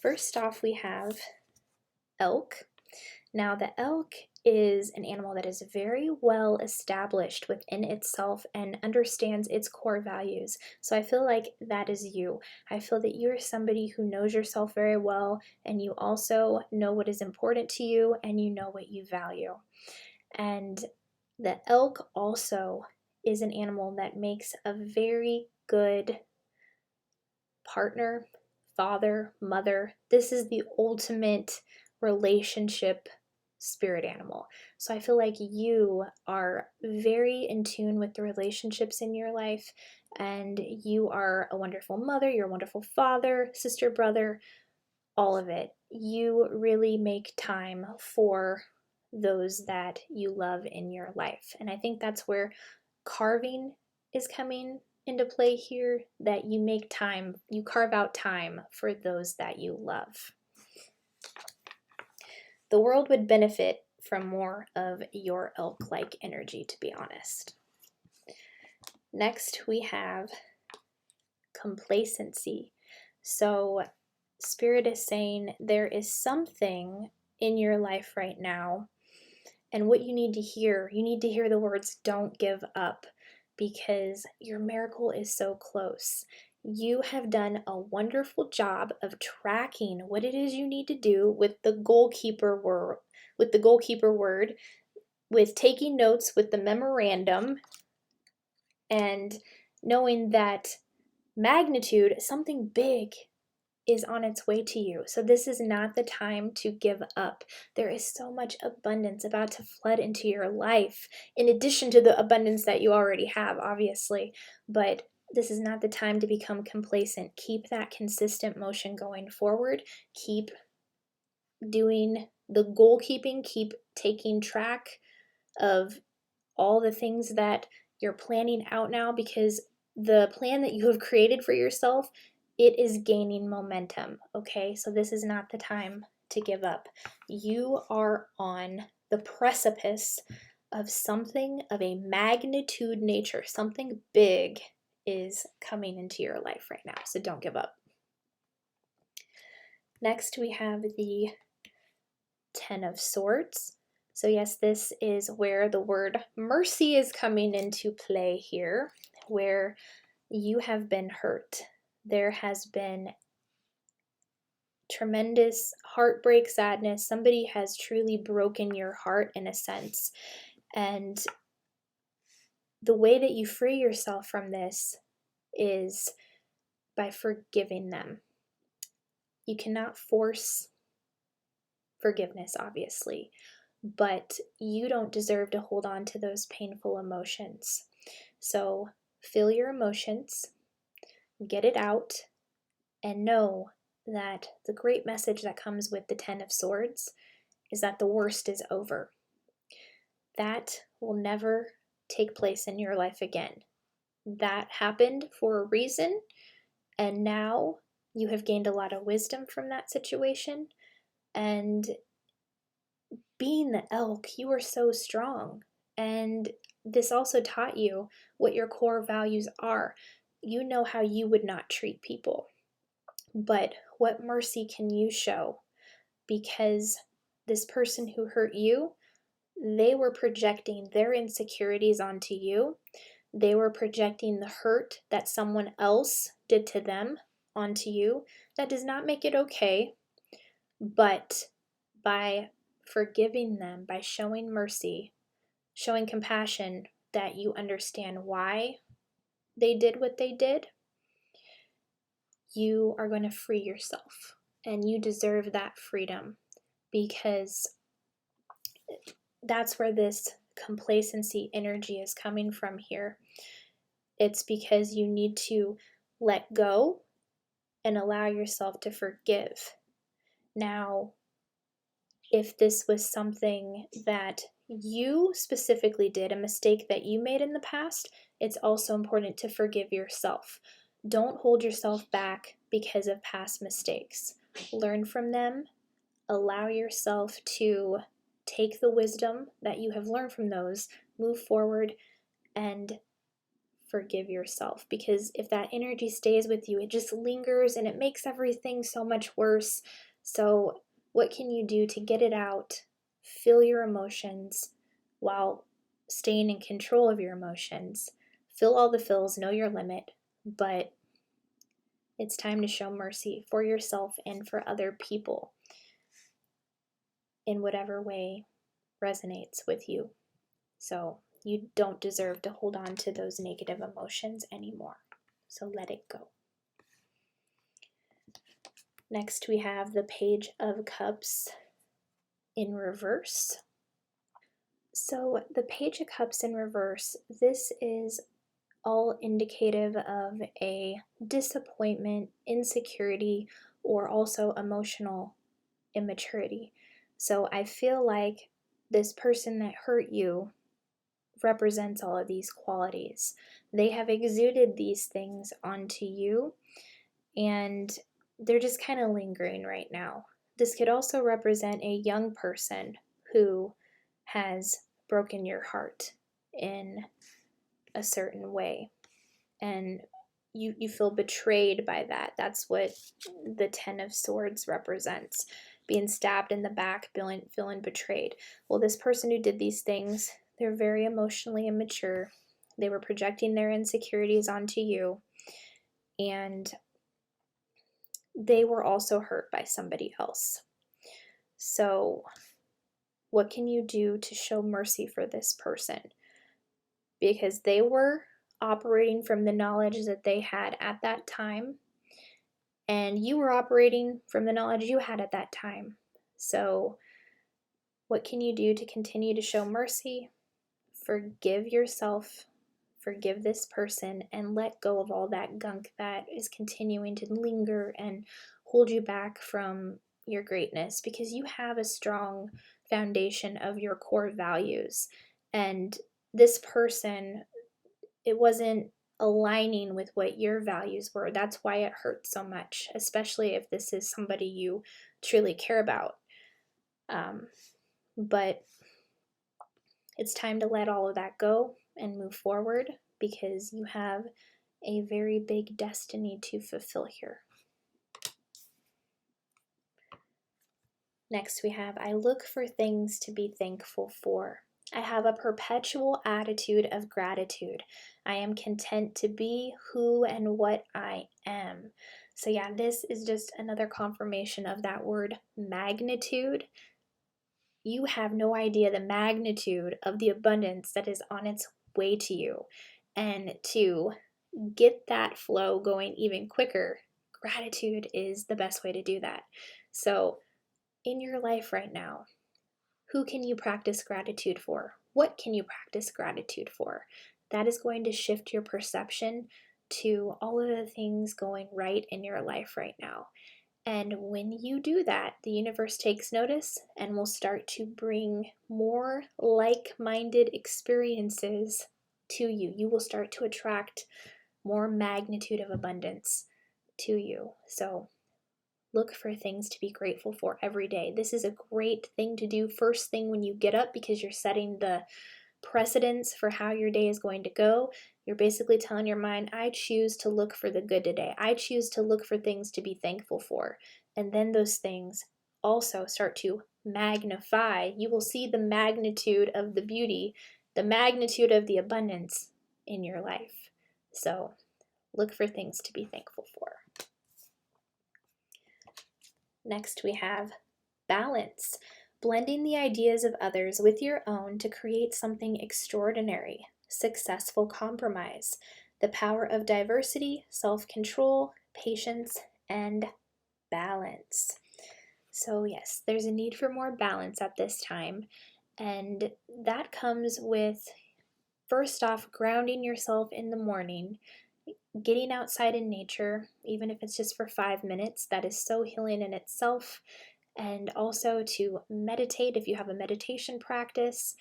First off, we have elk. Now, the elk is an animal that is very well established within itself and understands its core values. So I feel like that is you. I feel that you're somebody who knows yourself very well, and you also know what is important to you, and you know what you value. And the elk also is an animal that makes a very good partner, father, mother. This is the ultimate relationship spirit animal. So I feel like you are very in tune with the relationships in your life, and you are a wonderful mother, you're a wonderful father, sister, brother, all of it. You really make time for those that you love in your life. And I think that's where carving is coming into play here, that you make time, you carve out time for those that you love. The world would benefit from more of your elk-like energy, to be honest. Next, we have complacency. So Spirit is saying there is something in your life right now, and what you need to hear the words, don't give up, because your miracle is so close. You have done a wonderful job of tracking what it is you need to do with the goalkeeper word, with taking notes with the memorandum, and knowing that magnitude, something big is on its way to you. So this is not the time to give up. There is so much abundance about to flood into your life, in addition to the abundance that you already have, obviously. But this is not the time to become complacent. Keep that consistent motion going forward. Keep doing the goal keeping. Keep taking track of all the things that you're planning out now, because the plan that you have created for yourself, it is gaining momentum, okay? So this is not the time to give up. You are on the precipice of something of a magnitude nature. Something big is coming into your life right now, so don't give up. Next, we have the Ten of Swords. So yes, this is where the word mercy is coming into play here, where you have been hurt. There has been tremendous heartbreak, sadness. Somebody has truly broken your heart in a sense. And the way that you free yourself from this is by forgiving them. You cannot force forgiveness, obviously, but you don't deserve to hold on to those painful emotions. So feel your emotions, get it out, and know that the great message that comes with the Ten of Swords is that the worst is over. That will never take place in your life again. That happened for a reason, and now you have gained a lot of wisdom from that situation. And being the elk, you are so strong, and this also taught you what your core values are. You know how you would not treat people. But what mercy can you show? Because this person who hurt you, they were projecting their insecurities onto you. They were projecting the hurt that someone else did to them onto you. That does not make it okay. But by forgiving them, by showing mercy, showing compassion, that you understand why they did what they did, you are going to free yourself. And you deserve that freedom, because that's where this complacency energy is coming from here. It's because you need to let go and allow yourself to forgive. Now, if this was something that you specifically did, a mistake that you made in the past, it's also important to forgive yourself. Don't hold yourself back because of past mistakes. Learn from them. Allow yourself to take the wisdom that you have learned from those, move forward, and forgive yourself. Because if that energy stays with you, it just lingers and it makes everything so much worse. So what can you do to get it out? Feel your emotions while staying in control of your emotions. Feel all the feels, know your limit, but it's time to show mercy for yourself and for other people in whatever way resonates with you. So you don't deserve to hold on to those negative emotions anymore. So let it go. Next, we have the Page of Cups in reverse. So the Page of Cups in reverse, this is all indicative of a disappointment, insecurity, or also emotional immaturity. So I feel like this person that hurt you represents all of these qualities. They have exuded these things onto you, and they're just kind of lingering right now. This could also represent a young person who has broken your heart in a certain way, and you feel betrayed by that. That's what the Ten of Swords represents, being stabbed in the back, feeling betrayed. Well, this person who did these things, they're very emotionally immature. They were projecting their insecurities onto you, and they were also hurt by somebody else. So what can you do to show mercy for this person? Because they were operating from the knowledge that they had at that time, and you were operating from the knowledge you had at that time. So what can you do to continue to show mercy? Forgive yourself, forgive this person, and let go of all that gunk that is continuing to linger and hold you back from your greatness, because you have a strong foundation of your core values. And this person, it wasn't aligning with what your values were. That's why it hurts so much, especially if this is somebody you truly care about. But it's time to let all of that go and move forward, because you have a very big destiny to fulfill here. Next, we have, I look for things to be thankful for. I have a perpetual attitude of gratitude. I am content to be who and what I am. So yeah, this is just another confirmation of that word magnitude. You have no idea the magnitude of the abundance that is on its way to you. And to get that flow going even quicker, gratitude is the best way to do that. So in your life right now, who can you practice gratitude for? What can you practice gratitude for? That is going to shift your perception to all of the things going right in your life right now. And when you do that, the universe takes notice and will start to bring more like-minded experiences to you. You will start to attract more magnitude of abundance to you. So look for things to be grateful for every day. This is a great thing to do first thing when you get up, because you're setting the precedence for how your day is going to go. You're basically telling your mind, I choose to look for the good today. I choose to look for things to be thankful for. And then those things also start to magnify. You will see the magnitude of the beauty, the magnitude of the abundance in your life. So look for things to be thankful for. Next, we have balance, blending the ideas of others with your own to create something extraordinary, successful compromise, the power of diversity, self-control, patience, and balance. So yes, there's a need for more balance at this time, and that comes with, first off, grounding yourself in the morning, getting outside in nature, even if it's just for 5 minutes. That is so healing in itself. And also to meditate if you have a meditation practice,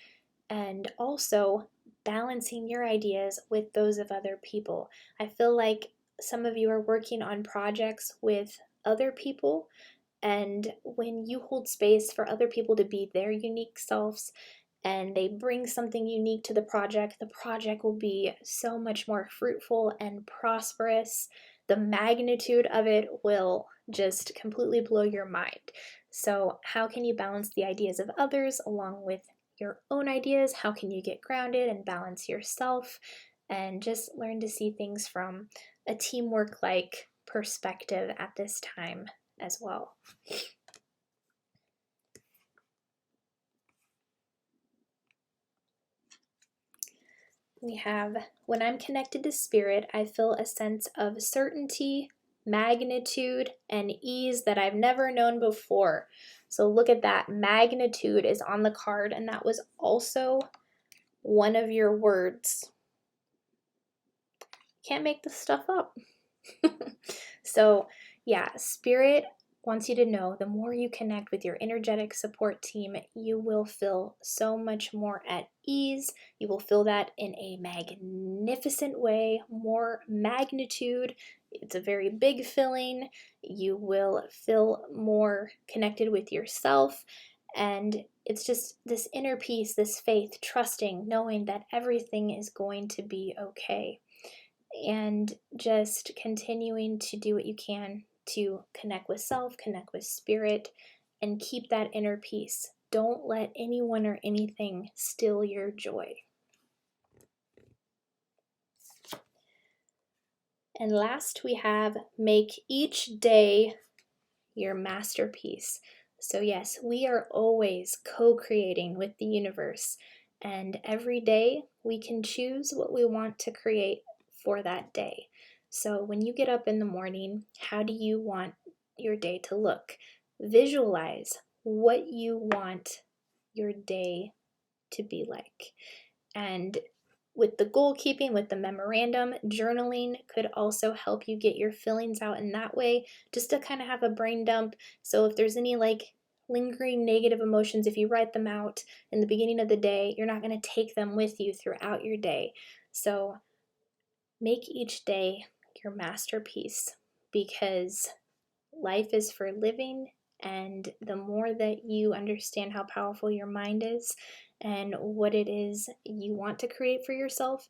and also balancing your ideas with those of other people. I feel like some of you are working on projects with other people, and when you hold space for other people to be their unique selves and they bring something unique to the project will be so much more fruitful and prosperous. The magnitude of it will just completely blow your mind. So how can you balance the ideas of others along with your own ideas? How can you get grounded and balance yourself and just learn to see things from a teamwork-like perspective at this time as well? We have, when I'm connected to spirit, I feel a sense of certainty, magnitude, and ease that I've never known before. So look at that. Magnitude is on the card, and that was also one of your words. Can't make this stuff up. So yeah, spirit wants you to know the more you connect with your energetic support team, you will feel so much more at ease. You will feel that in a magnificent way, more magnitude. It's a very big feeling. You will feel more connected with yourself. And it's just this inner peace, this faith, trusting, knowing that everything is going to be okay. And just continuing to do what you can to connect with self, connect with spirit, and keep that inner peace. Don't let anyone or anything steal your joy. And last, we have make each day your masterpiece. So yes, we are always co-creating with the universe, and every day we can choose what we want to create for that day. So when you get up in the morning, how do you want your day to look? Visualize what you want your day to be like. And with the goal keeping, with the memorandum, journaling could also help you get your feelings out in that way, just to kind of have a brain dump. So if there's any lingering negative emotions, if you write them out in the beginning of the day, you're not going to take them with you throughout your day. So make each day your masterpiece, because life is for living, and the more that you understand how powerful your mind is and what it is you want to create for yourself,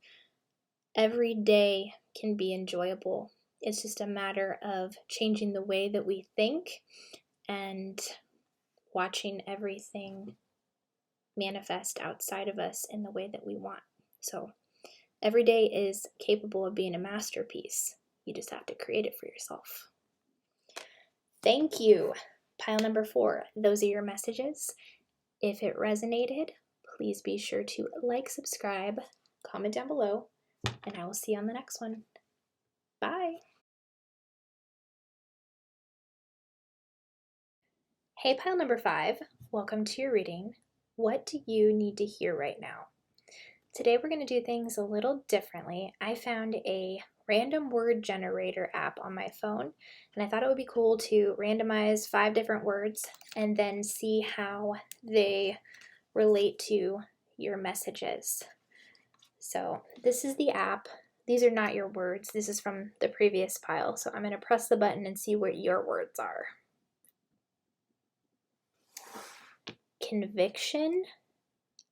every day can be enjoyable. It's just a matter of changing the way that we think and watching everything manifest outside of us in the way that we want. So every day is capable of being a masterpiece. You just have to create it for yourself. Thank you. Pile number 4, those are your messages. If it resonated, please be sure to like, subscribe, comment down below, and I will see you on the next one. Bye. Hey, pile number 5, welcome to your reading. What do you need to hear right now? Today we're going to do things a little differently. I found a random word generator app on my phone, and I thought it would be cool to randomize 5 different words and then see how they relate to your messages. So this is the app. These are not your words. This is from the previous pile. So I'm going to press the button and see what your words are. Conviction,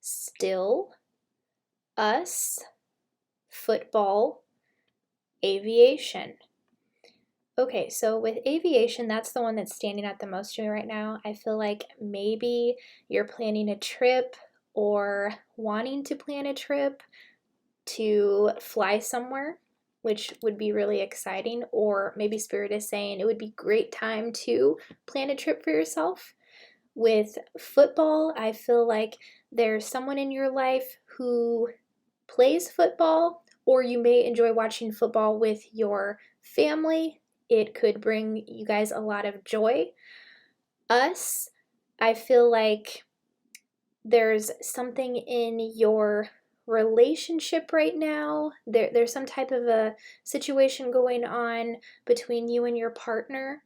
still, us, football, aviation. Okay, so with aviation, that's the one that's standing out the most to me right now. I feel like maybe you're planning a trip or wanting to plan a trip to fly somewhere, which would be really exciting. Or maybe Spirit is saying it would be great time to plan a trip for yourself. With football, I feel like there's someone in your life who plays football, or you may enjoy watching football with your family. It could bring you guys a lot of joy. Us, I feel like there's something in your relationship right now. There's some type of a situation going on between you and your partner.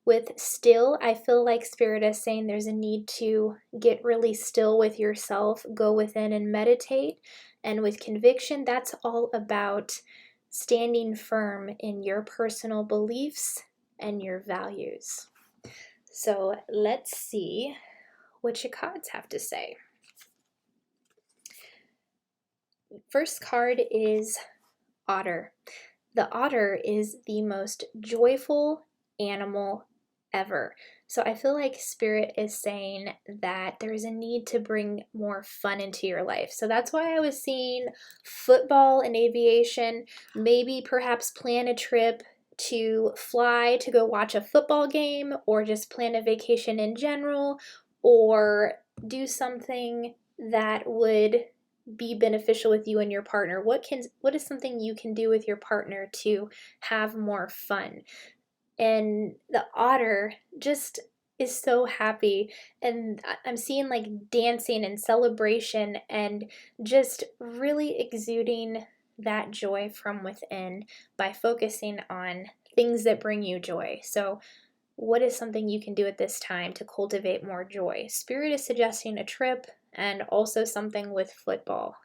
With still, I feel like Spirit is saying there's a need to get really still with yourself, go within and meditate. And with conviction, that's all about standing firm in your personal beliefs and your values. So let's see what your cards have to say. First card is Otter. The otter is the most joyful animal ever. So I feel like Spirit is saying that there's a need to bring more fun into your life. So that's why I was seeing football and aviation, maybe perhaps plan a trip to fly to go watch a football game, or just plan a vacation in general, or do something that would be beneficial with you and your partner. What is something you can do with your partner to have more fun? And the otter just is so happy, and I'm seeing like dancing and celebration and just really exuding that joy from within by focusing on things that bring you joy. So what is something you can do at this time to cultivate more joy? Spirit is suggesting a trip and also something with football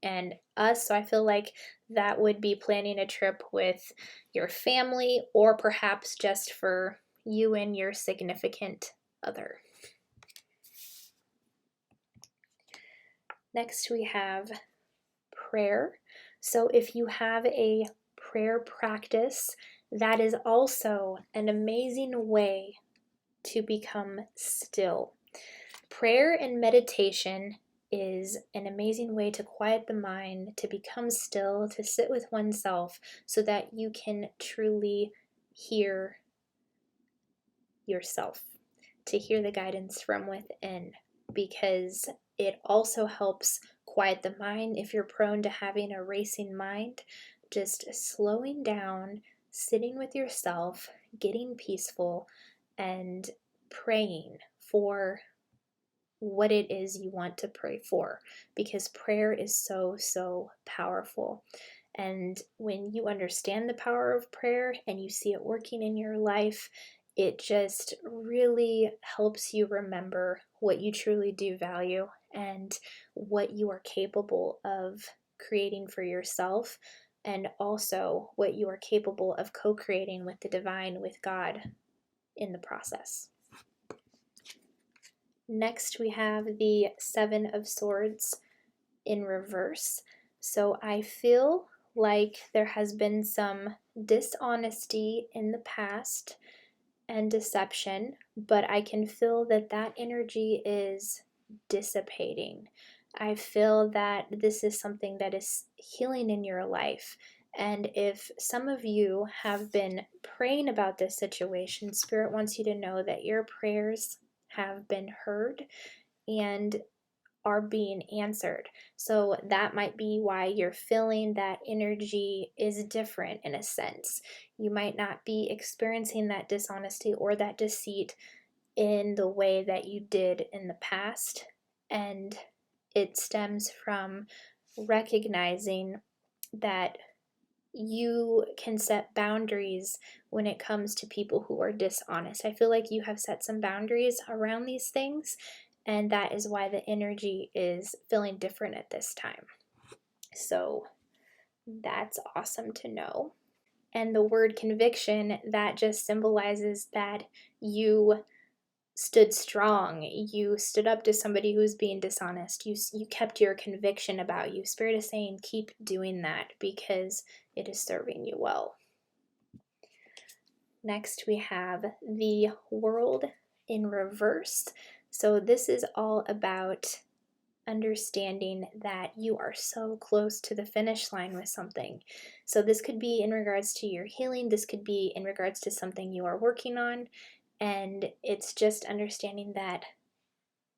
and us. So I feel like that would be planning a trip with your family, or perhaps just for you and your significant other. Next we have prayer. So if you have a prayer practice, that is also an amazing way to become still. Prayer and meditation is an amazing way to quiet the mind, to become still, to sit with oneself so that you can truly hear yourself, to hear the guidance from within, because it also helps quiet the mind. If you're prone to having a racing mind, just slowing down, sitting with yourself, getting peaceful, and praying for what it is you want to pray for, because prayer is so powerful. And when you understand the power of prayer and you see it working in your life, it just really helps you remember what you truly do value and what you are capable of creating for yourself, and also what you are capable of co-creating with the divine, with God, in the process. Next, we have the Seven of Swords in reverse. So I feel like there has been some dishonesty in the past and deception, but I can feel that that energy is dissipating. I feel that this is something that is healing in your life. And if some of you have been praying about this situation, Spirit wants you to know that your prayers have been heard and are being answered. So that might be why you're feeling that energy is different in a sense. You might not be experiencing that dishonesty or that deceit in the way that you did in the past. And it stems from recognizing that you can set boundaries when it comes to people who are dishonest. I feel like you have set some boundaries around these things, and that is why the energy is feeling different at this time. So that's awesome to know. And the word conviction, that just symbolizes that you stood strong. You stood up to somebody who was being dishonest. You kept your conviction about you. Spirit is saying keep doing that because it is serving you well. Next, we have the World in reverse. So this is all about understanding that you are so close to the finish line with something. So this could be in regards to your healing. This could be in regards to something you are working on. And it's just understanding that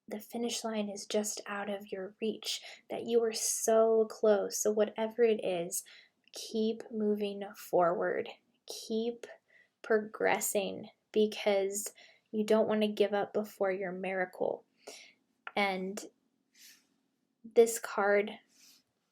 the finish line is just out of your reach, that you are so close. So whatever it is, keep moving forward. Keep progressing because you don't want to give up before your miracle. And this card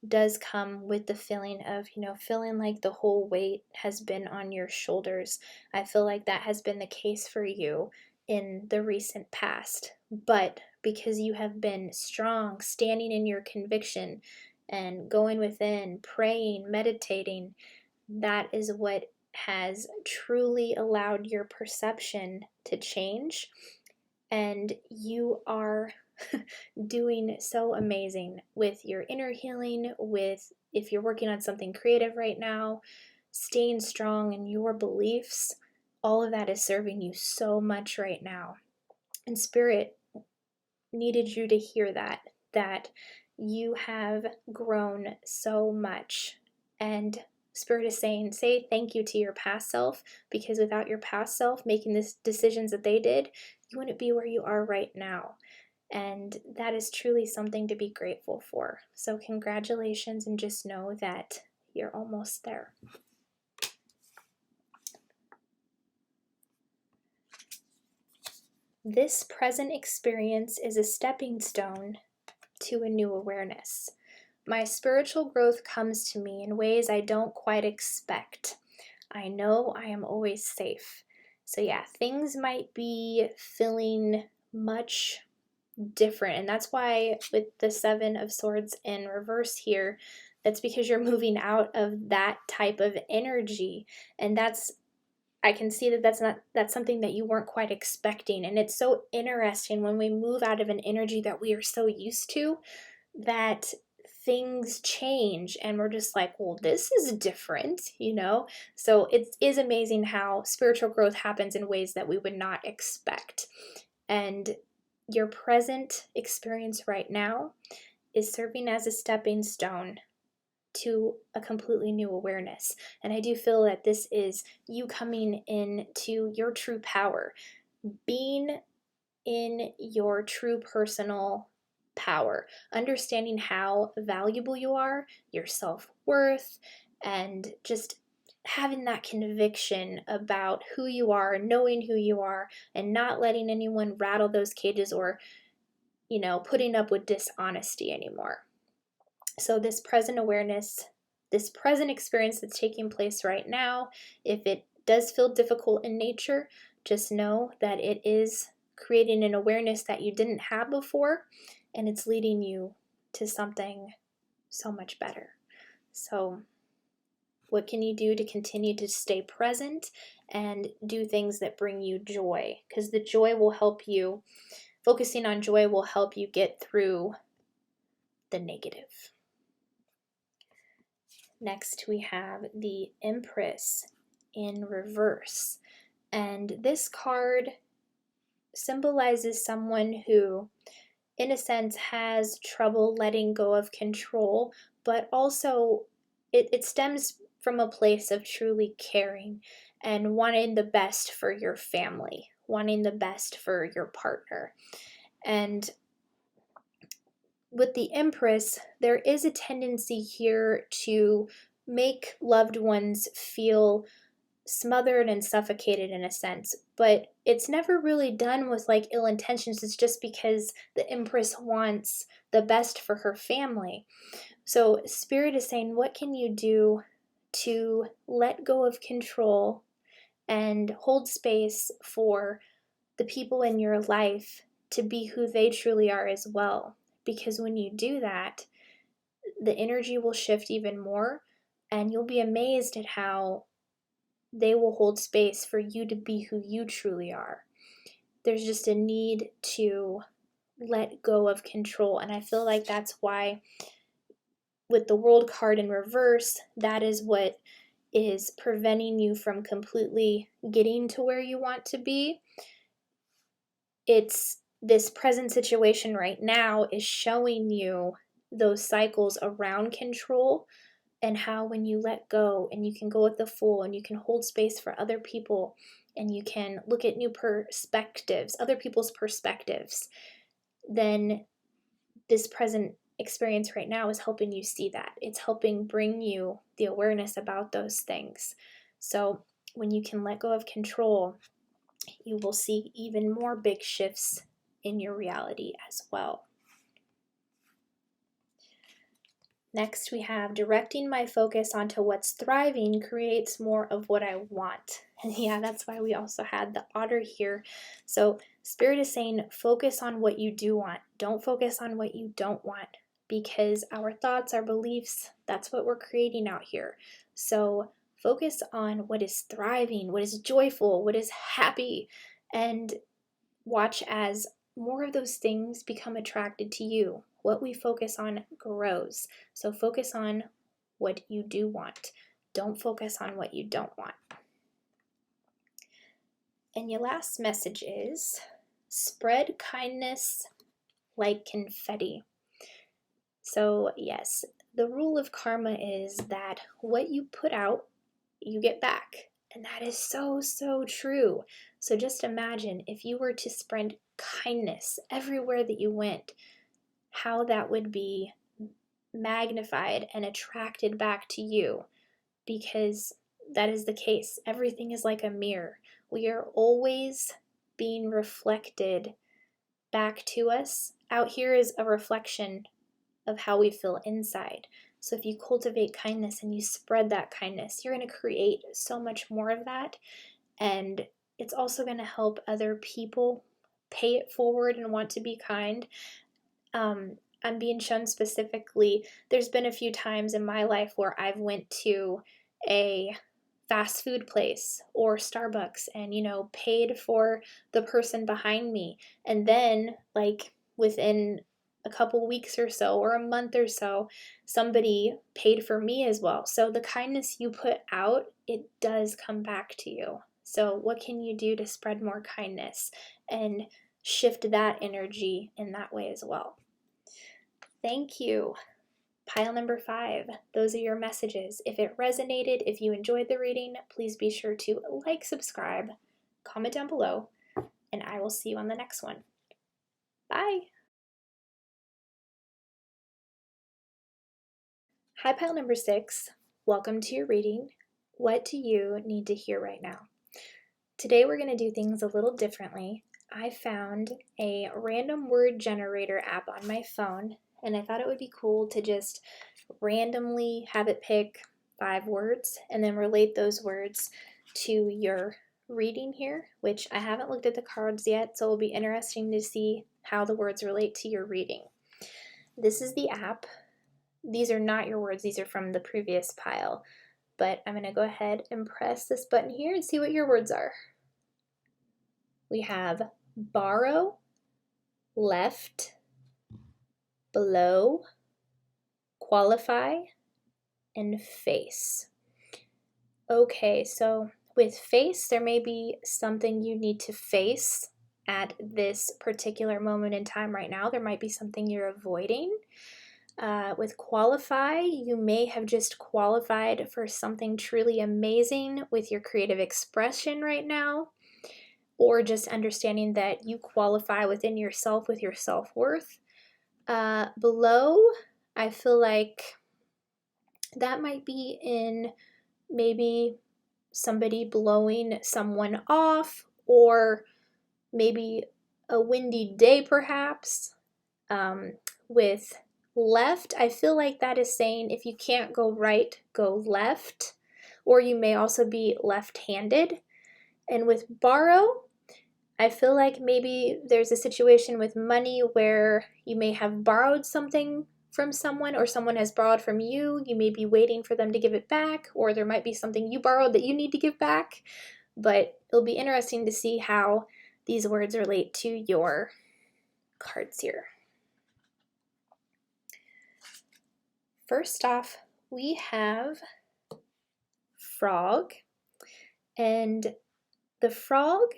does come with the feeling of, feeling like the whole weight has been on your shoulders. I feel like that has been the case for you in the recent past. But because you have been strong, standing in your conviction and going within, praying, meditating, that is what has truly allowed your perception to change. And you are doing so amazing with your inner healing, with if you're working on something creative right now, staying strong in your beliefs. All of that is serving you so much right now. And Spirit needed you to hear that you have grown so much. And Spirit is saying, say thank you to your past self, because without your past self making the decisions that they did, you wouldn't be where you are right now. And that is truly something to be grateful for. So congratulations, and just know that you're almost there. This present experience is a stepping stone to a new awareness. My spiritual growth comes to me in ways I don't quite expect. I know I am always safe. So yeah, things might be feeling much different. And that's why with the Seven of Swords in reverse here, that's because you're moving out of that type of energy. And I can see that that's something that you weren't quite expecting. And it's so interesting when we move out of an energy that we are so used to, that things change and we're just like, well, this is different, So it is amazing how spiritual growth happens in ways that we would not expect. And your present experience right now is serving as a stepping stone to a completely new awareness. And I do feel that this is you coming into your true power, being in your true personal power, understanding how valuable you are, your self-worth, and just having that conviction about who you are, knowing who you are, and not letting anyone rattle those cages or, putting up with dishonesty anymore. So this present awareness, this present experience that's taking place right now, if it does feel difficult in nature, just know that it is creating an awareness that you didn't have before, and it's leading you to something so much better. So what can you do to continue to stay present and do things that bring you joy? Because the joy will help you, focusing on joy will help you get through the negative. Next, we have the Empress in reverse. And this card symbolizes someone who, in a sense, has trouble letting go of control, but also it stems from a place of truly caring and wanting the best for your family, wanting the best for your partner. And with the Empress, there is a tendency here to make loved ones feel smothered and suffocated in a sense, but it's never really done with like ill intentions. It's just because the Empress wants the best for her family. So Spirit is saying, what can you do to let go of control and hold space for the people in your life to be who they truly are as well? Because when you do that, the energy will shift even more, and you'll be amazed at how they will hold space for you to be who you truly are. there's just a need to let go of control. And I feel like that's why with the World card in reverse, that is what is preventing you from completely getting to where you want to be. It's this present situation right now is showing you those cycles around control, and how when you let go and you can go with the flow and you can hold space for other people and you can look at new perspectives, other people's perspectives, then this present experience right now is helping you see that. It's helping bring you the awareness about those things. So when you can let go of control, you will see even more big shifts in your reality as well. Next, we have directing my focus onto what's thriving creates more of what I want. And yeah, that's why we also had the otter here. So Spirit is saying, focus on what you do want. Don't focus on what you don't want, because our thoughts, our beliefs, that's what we're creating out here. So focus on what is thriving, what is joyful, what is happy, and watch as more of those things become attracted to you. What we focus on grows. So focus on what you do want. Don't focus on what you don't want. And your last message is spread kindness like confetti. So yes, the rule of karma is that what you put out, you get back. And that is so, so true. So just imagine if you were to spread kindness everywhere that you went, how that would be magnified and attracted back to you, because that is the case. Everything is like a mirror. We are always being reflected back to us. Out here is a reflection of how we feel inside. So if you cultivate kindness and you spread that kindness, you're going to create so much more of that. And it's also going to help other people pay it forward and want to be kind. I'm being shown specifically, there's been a few times in my life where I've went to a fast food place or Starbucks and, paid for the person behind me. And then, like, within a couple weeks or so, or a month or so, somebody paid for me as well. So the kindness you put out, it does come back to you. So what can you do to spread more kindness and shift that energy in that way as well? Thank you. Pile number 5, those are your messages. If it resonated, if you enjoyed the reading, please be sure to like, subscribe, comment down below, and I will see you on the next one. Bye. Hi, pile number 6. Welcome to your reading. What do you need to hear right now? Today we're going to do things a little differently. I found a random word generator app on my phone, and I thought it would be cool to just randomly have it pick 5 words and then relate those words to your reading here, which I haven't looked at the cards yet, so it'll be interesting to see how the words relate to your reading. This is the app. These are not your words, these are from the previous pile, but I'm going to go ahead and press this button here and see what your words are. We have borrow, left, below, qualify, and face. Okay, so with face, there may be something you need to face at this particular moment in time right now. There might be something you're avoiding. With qualify, you may have just qualified for something truly amazing with your creative expression right now, or just understanding that you qualify within yourself with your self-worth. Below, I feel like that might be in maybe somebody blowing someone off, or maybe a windy day perhaps. With left, I feel like that is saying if you can't go right, go left, or you may also be left-handed. And with borrow, I feel like maybe there's a situation with money where you may have borrowed something from someone, or someone has borrowed from you. You may be waiting for them to give it back, or there might be something you borrowed that you need to give back. But it'll be interesting to see how these words relate to your cards here. First off, we have frog, and the frog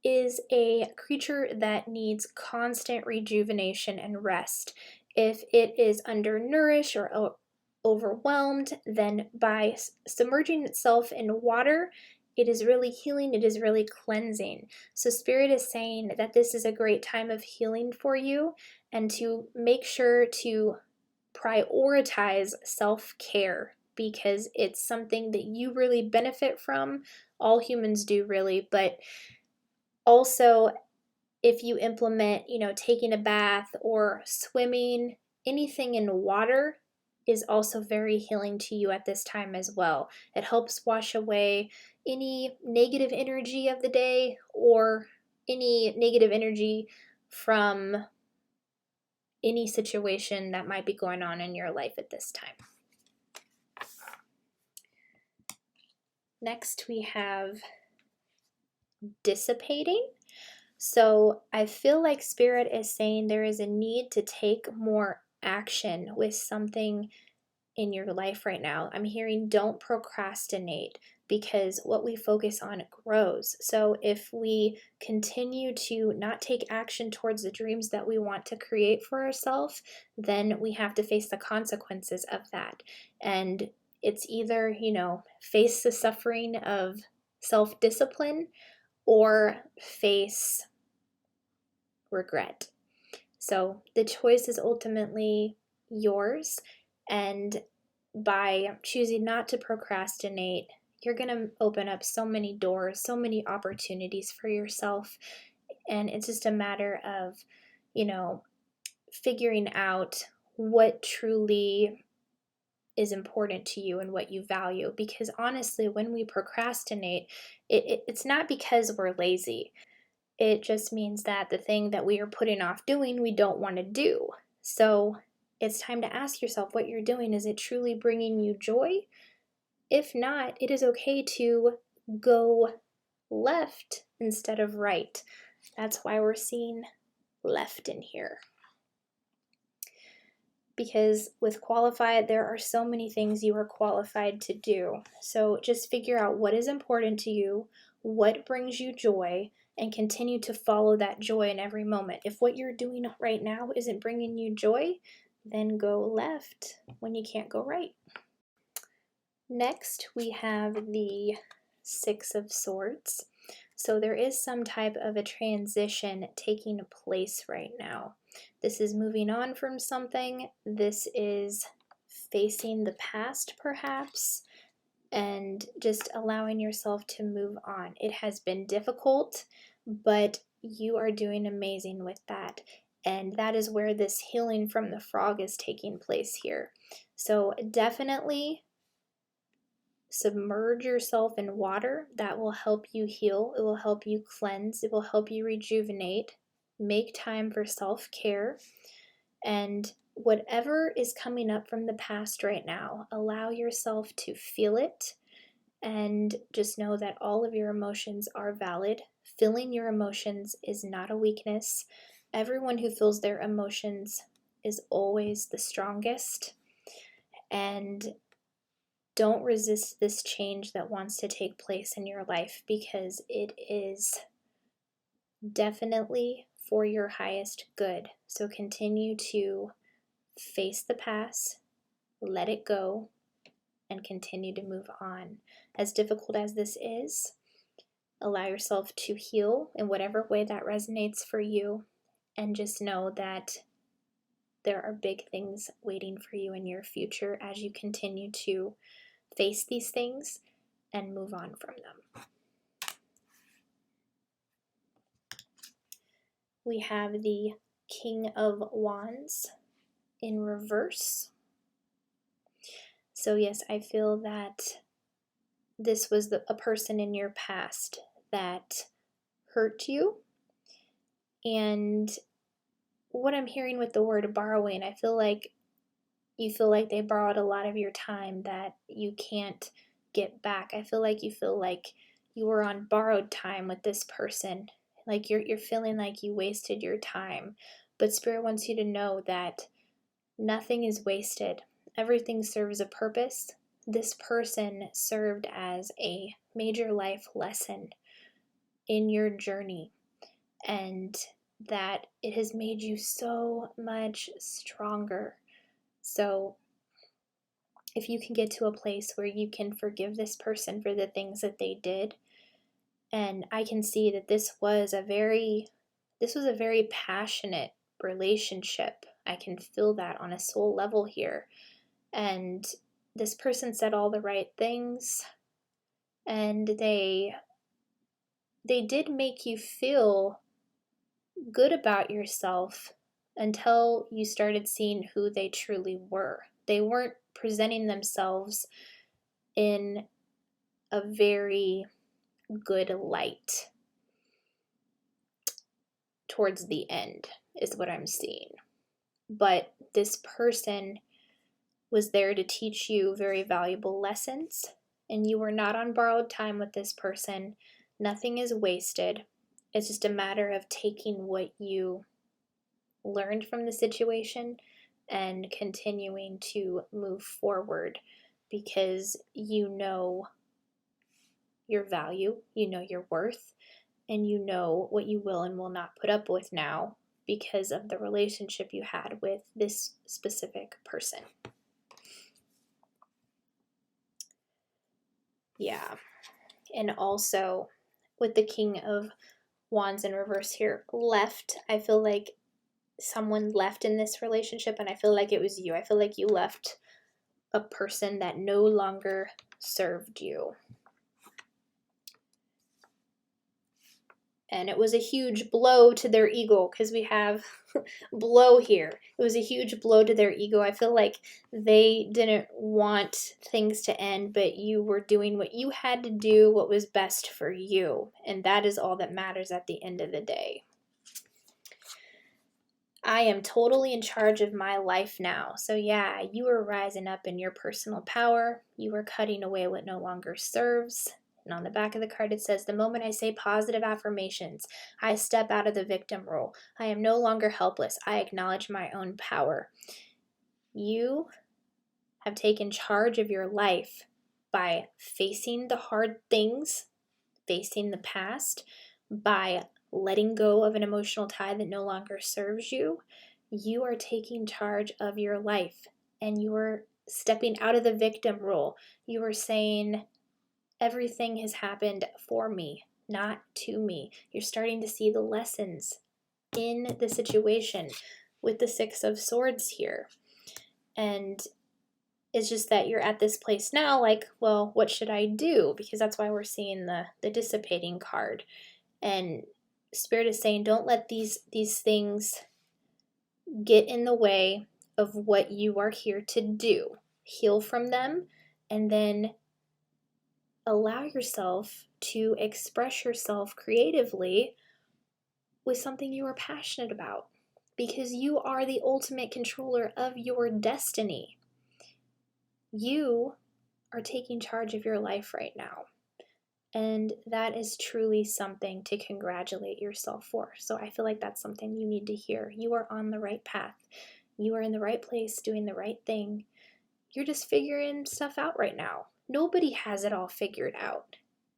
is a creature that needs constant rejuvenation and rest. If it is undernourished or overwhelmed, then by submerging itself in water, it is really healing, it is really cleansing. So Spirit is saying that this is a great time of healing for you, and to make sure to prioritize self-care, because it's something that you really benefit from. All humans do, really, but also if you implement, taking a bath or swimming, anything in water is also very healing to you at this time as well. It helps wash away any negative energy of the day or any negative energy from any situation that might be going on in your life at this time. Next, we have dissipating. So I feel like Spirit is saying there is a need to take more action with something in your life right now. I'm hearing don't procrastinate, because what we focus on grows. So if we continue to not take action towards the dreams that we want to create for ourselves, then we have to face the consequences of that. And it's either, face the suffering of self-discipline or face regret. So the choice is ultimately yours, and by choosing not to procrastinate, you're going to open up so many doors, so many opportunities for yourself. And it's just a matter of, figuring out what truly is important to you and what you value. Because honestly, when we procrastinate, it's not because we're lazy. It just means that the thing that we are putting off doing, we don't want to do. So it's time to ask yourself what you're doing. Is it truly bringing you joy? If not, it is okay to go left instead of right. That's why we're seeing left in here. Because with qualified, there are so many things you are qualified to do. So just figure out what is important to you, what brings you joy, and continue to follow that joy in every moment. If what you're doing right now isn't bringing you joy, then go left when you can't go right. Next, we have the Six of Swords. So there is some type of a transition taking place right now. This is moving on from something. This is facing the past, perhaps, and just allowing yourself to move on. It has been difficult, but you are doing amazing with that. And that is where this healing from the frog is taking place here. So definitely submerge yourself in water. That will help you heal. It will help you cleanse. It will help you rejuvenate. Make time for self-care. And whatever is coming up from the past right now, allow yourself to feel it, and just know that all of your emotions are valid. Feeling your emotions is not a weakness. Everyone who feels their emotions is always the strongest. And don't resist this change that wants to take place in your life, because it is definitely for your highest good. So continue to face the past, let it go, and continue to move on. As difficult as this is, allow yourself to heal in whatever way that resonates for you, and just know that there are big things waiting for you in your future as you continue to face these things and move on from them. We have the King of Wands in reverse. So yes, I feel that this was a person in your past that hurt you. And what I'm hearing with the word borrowing, I feel like you feel like they borrowed a lot of your time that you can't get back. I feel like you were on borrowed time with this person. Like you're feeling like you wasted your time. But Spirit wants you to know that nothing is wasted. Everything serves a purpose. This person served as a major life lesson in your journey, and that it has made you so much stronger. So if you can get to a place where you can forgive this person for the things that they did, and I can see that this was a very passionate relationship. I can feel that on a soul level here. And this person said all the right things, and they did make you feel good about yourself until you started seeing who they truly were. They weren't presenting themselves in a very good light towards the end, is what I'm seeing. But this person was there to teach you very valuable lessons, and you were not on borrowed time with this person. Nothing is wasted. It's just a matter of taking what you learned from the situation and continuing to move forward, because you know your value, you know your worth, and you know what you will and will not put up with now because of the relationship you had with this specific person. Yeah. And also with the King of Wands in reverse here, left, I feel like someone left in this relationship, and I feel like it was you. I feel like you left a person that no longer served you. And it was a huge blow to their ego, because we have blow here. It was a huge blow to their ego. I feel like they didn't want things to end, but you were doing what you had to do, what was best for you. And that is all that matters at the end of the day. I am totally in charge of my life now. So yeah, you are rising up in your personal power. You are cutting away what no longer serves. And on the back of the card it says, the moment I say positive affirmations, I step out of the victim role. I am no longer helpless. I acknowledge my own power. You have taken charge of your life by facing the hard things, facing the past, by letting go of an emotional tie that no longer serves you. You are taking charge of your life, and you are stepping out of the victim role. You are saying, everything has happened for me, not to me. You're starting to see the lessons in the situation with the Six of Swords here. And it's just that you're at this place now, like, well, what should I do? Because that's why we're seeing the dissipating card. And Spirit is saying, don't let these things get in the way of what you are here to do. Heal from them, and then allow yourself to express yourself creatively with something you are passionate about, because you are the ultimate controller of your destiny. You are taking charge of your life right now. And that is truly something to congratulate yourself for. So I feel like that's something you need to hear. You are on the right path. You are in the right place, doing the right thing. You're just figuring stuff out right now. Nobody has it all figured out.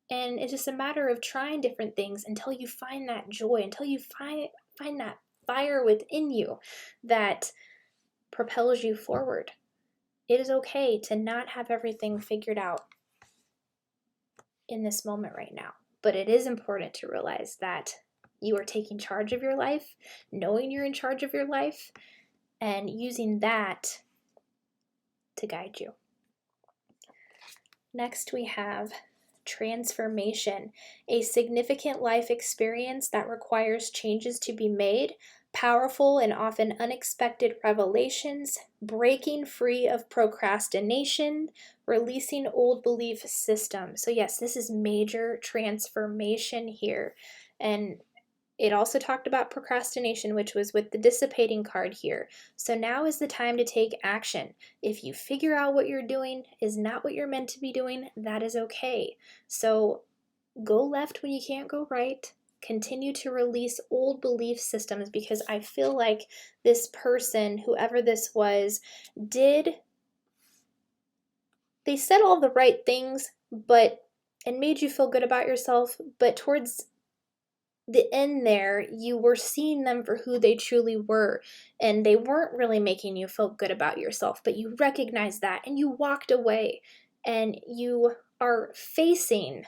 And it's just a matter of trying different things until you find that joy, until you find that fire within you that propels you forward. It is okay to not have everything figured out in this moment right now. But it is important to realize that you are taking charge of your life, knowing you're in charge of your life, and using that to guide you. Next, we have transformation, a significant life experience that requires changes to be made, powerful and often unexpected revelations, breaking free of procrastination, releasing old belief systems. So yes, this is major transformation here. And it also talked about procrastination, which was with the dissipating card here. So now is the time to take action. If you figure out what you're doing is not what you're meant to be doing, that is okay. So go left when you can't go right. Continue to release old belief systems, because I feel like this person, whoever this was, they said all the right things, and made you feel good about yourself, but towards the end there, you were seeing them for who they truly were, and they weren't really making you feel good about yourself, but you recognized that and you walked away, and you are facing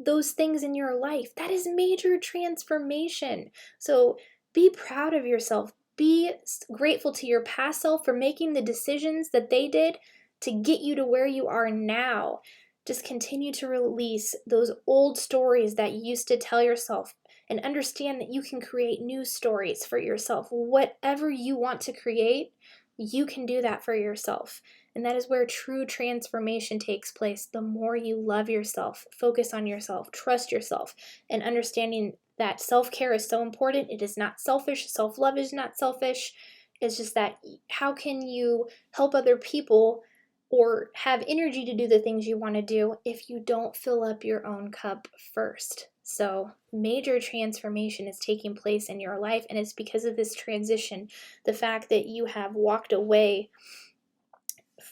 those things in your life. That is major transformation. So be proud of yourself. Be grateful to your past self for making the decisions that they did to get you to where you are now. Just continue to release those old stories that you used to tell yourself, and understand that you can create new stories for yourself. Whatever you want to create, you can do that for yourself. And that is where true transformation takes place. The more you love yourself, focus on yourself, trust yourself, and understanding that self-care is so important. It is not selfish. Self-love is not selfish. It's just that how can you help other people or have energy to do the things you want to do if you don't fill up your own cup first? So major transformation is taking place in your life, and it's because of this transition. The fact that you have walked away,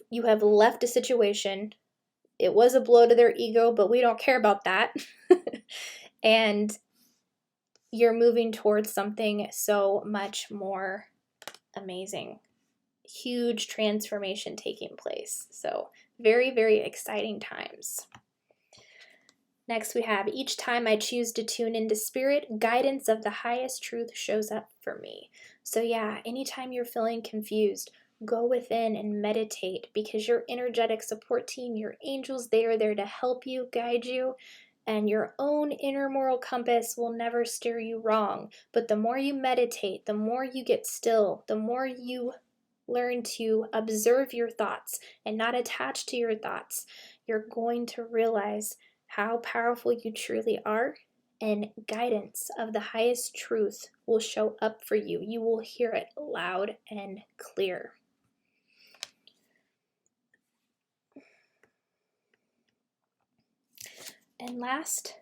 you have left a situation. It was a blow to their ego, but we don't care about that. And you're moving towards something so much more amazing. Huge transformation taking place. So very, very exciting times. Next we have, each time I choose to tune into spirit, guidance of the highest truth shows up for me. So yeah, anytime you're feeling confused, go within and meditate, because your energetic support team, your angels, they are there to help you, guide you, and your own inner moral compass will never steer you wrong. But the more you meditate, the more you get still, the more you learn to observe your thoughts and not attach to your thoughts, you're going to realize how powerful you truly are, and guidance of the highest truth will show up for you. You will hear it loud and clear. And last,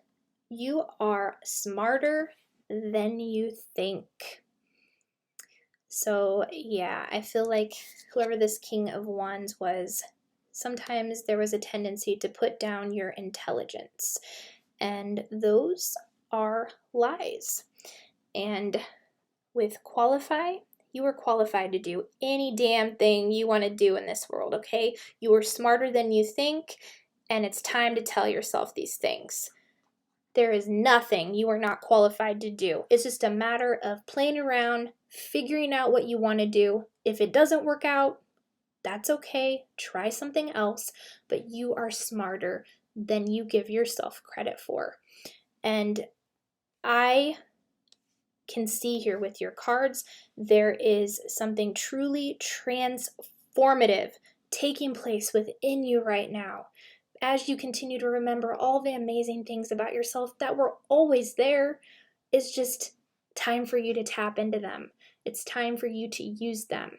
you are smarter than you think. So yeah, I feel like whoever this King of Wands was, sometimes there was a tendency to put down your intelligence, and those are lies. And with qualify, you are qualified to do any damn thing you want to do in this world, okay? You are smarter than you think, and it's time to tell yourself these things. There is nothing you are not qualified to do. It's just a matter of playing around, figuring out what you want to do. If it doesn't work out, that's okay. Try something else, but you are smarter than you give yourself credit for. And I can see here with your cards, there is something truly transformative taking place within you right now. As you continue to remember all the amazing things about yourself that were always there, it's just time for you to tap into them. It's time for you to use them.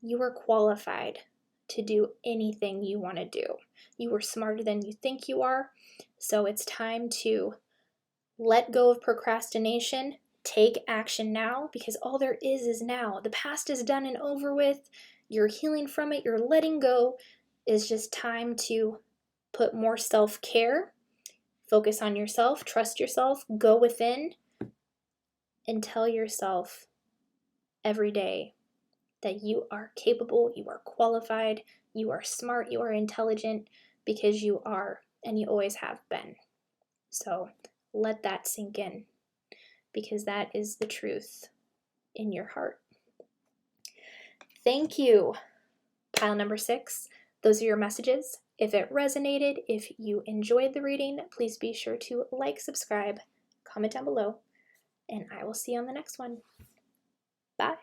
You are qualified to do anything you want to do. You are smarter than you think you are. So it's time to let go of procrastination. Take action now, because all there is now. The past is done and over with. You're healing from it. You're letting go. It's just time to put more self-care, focus on yourself, trust yourself, go within, and tell yourself every day that you are capable, you are qualified, you are smart, you are intelligent, because you are, and you always have been. So let that sink in, because that is the truth in your heart. Thank you. Pile number 6, those are your messages. If it resonated, if you enjoyed the reading, please be sure to like, subscribe, comment down below, and I will see you on the next one. Bye.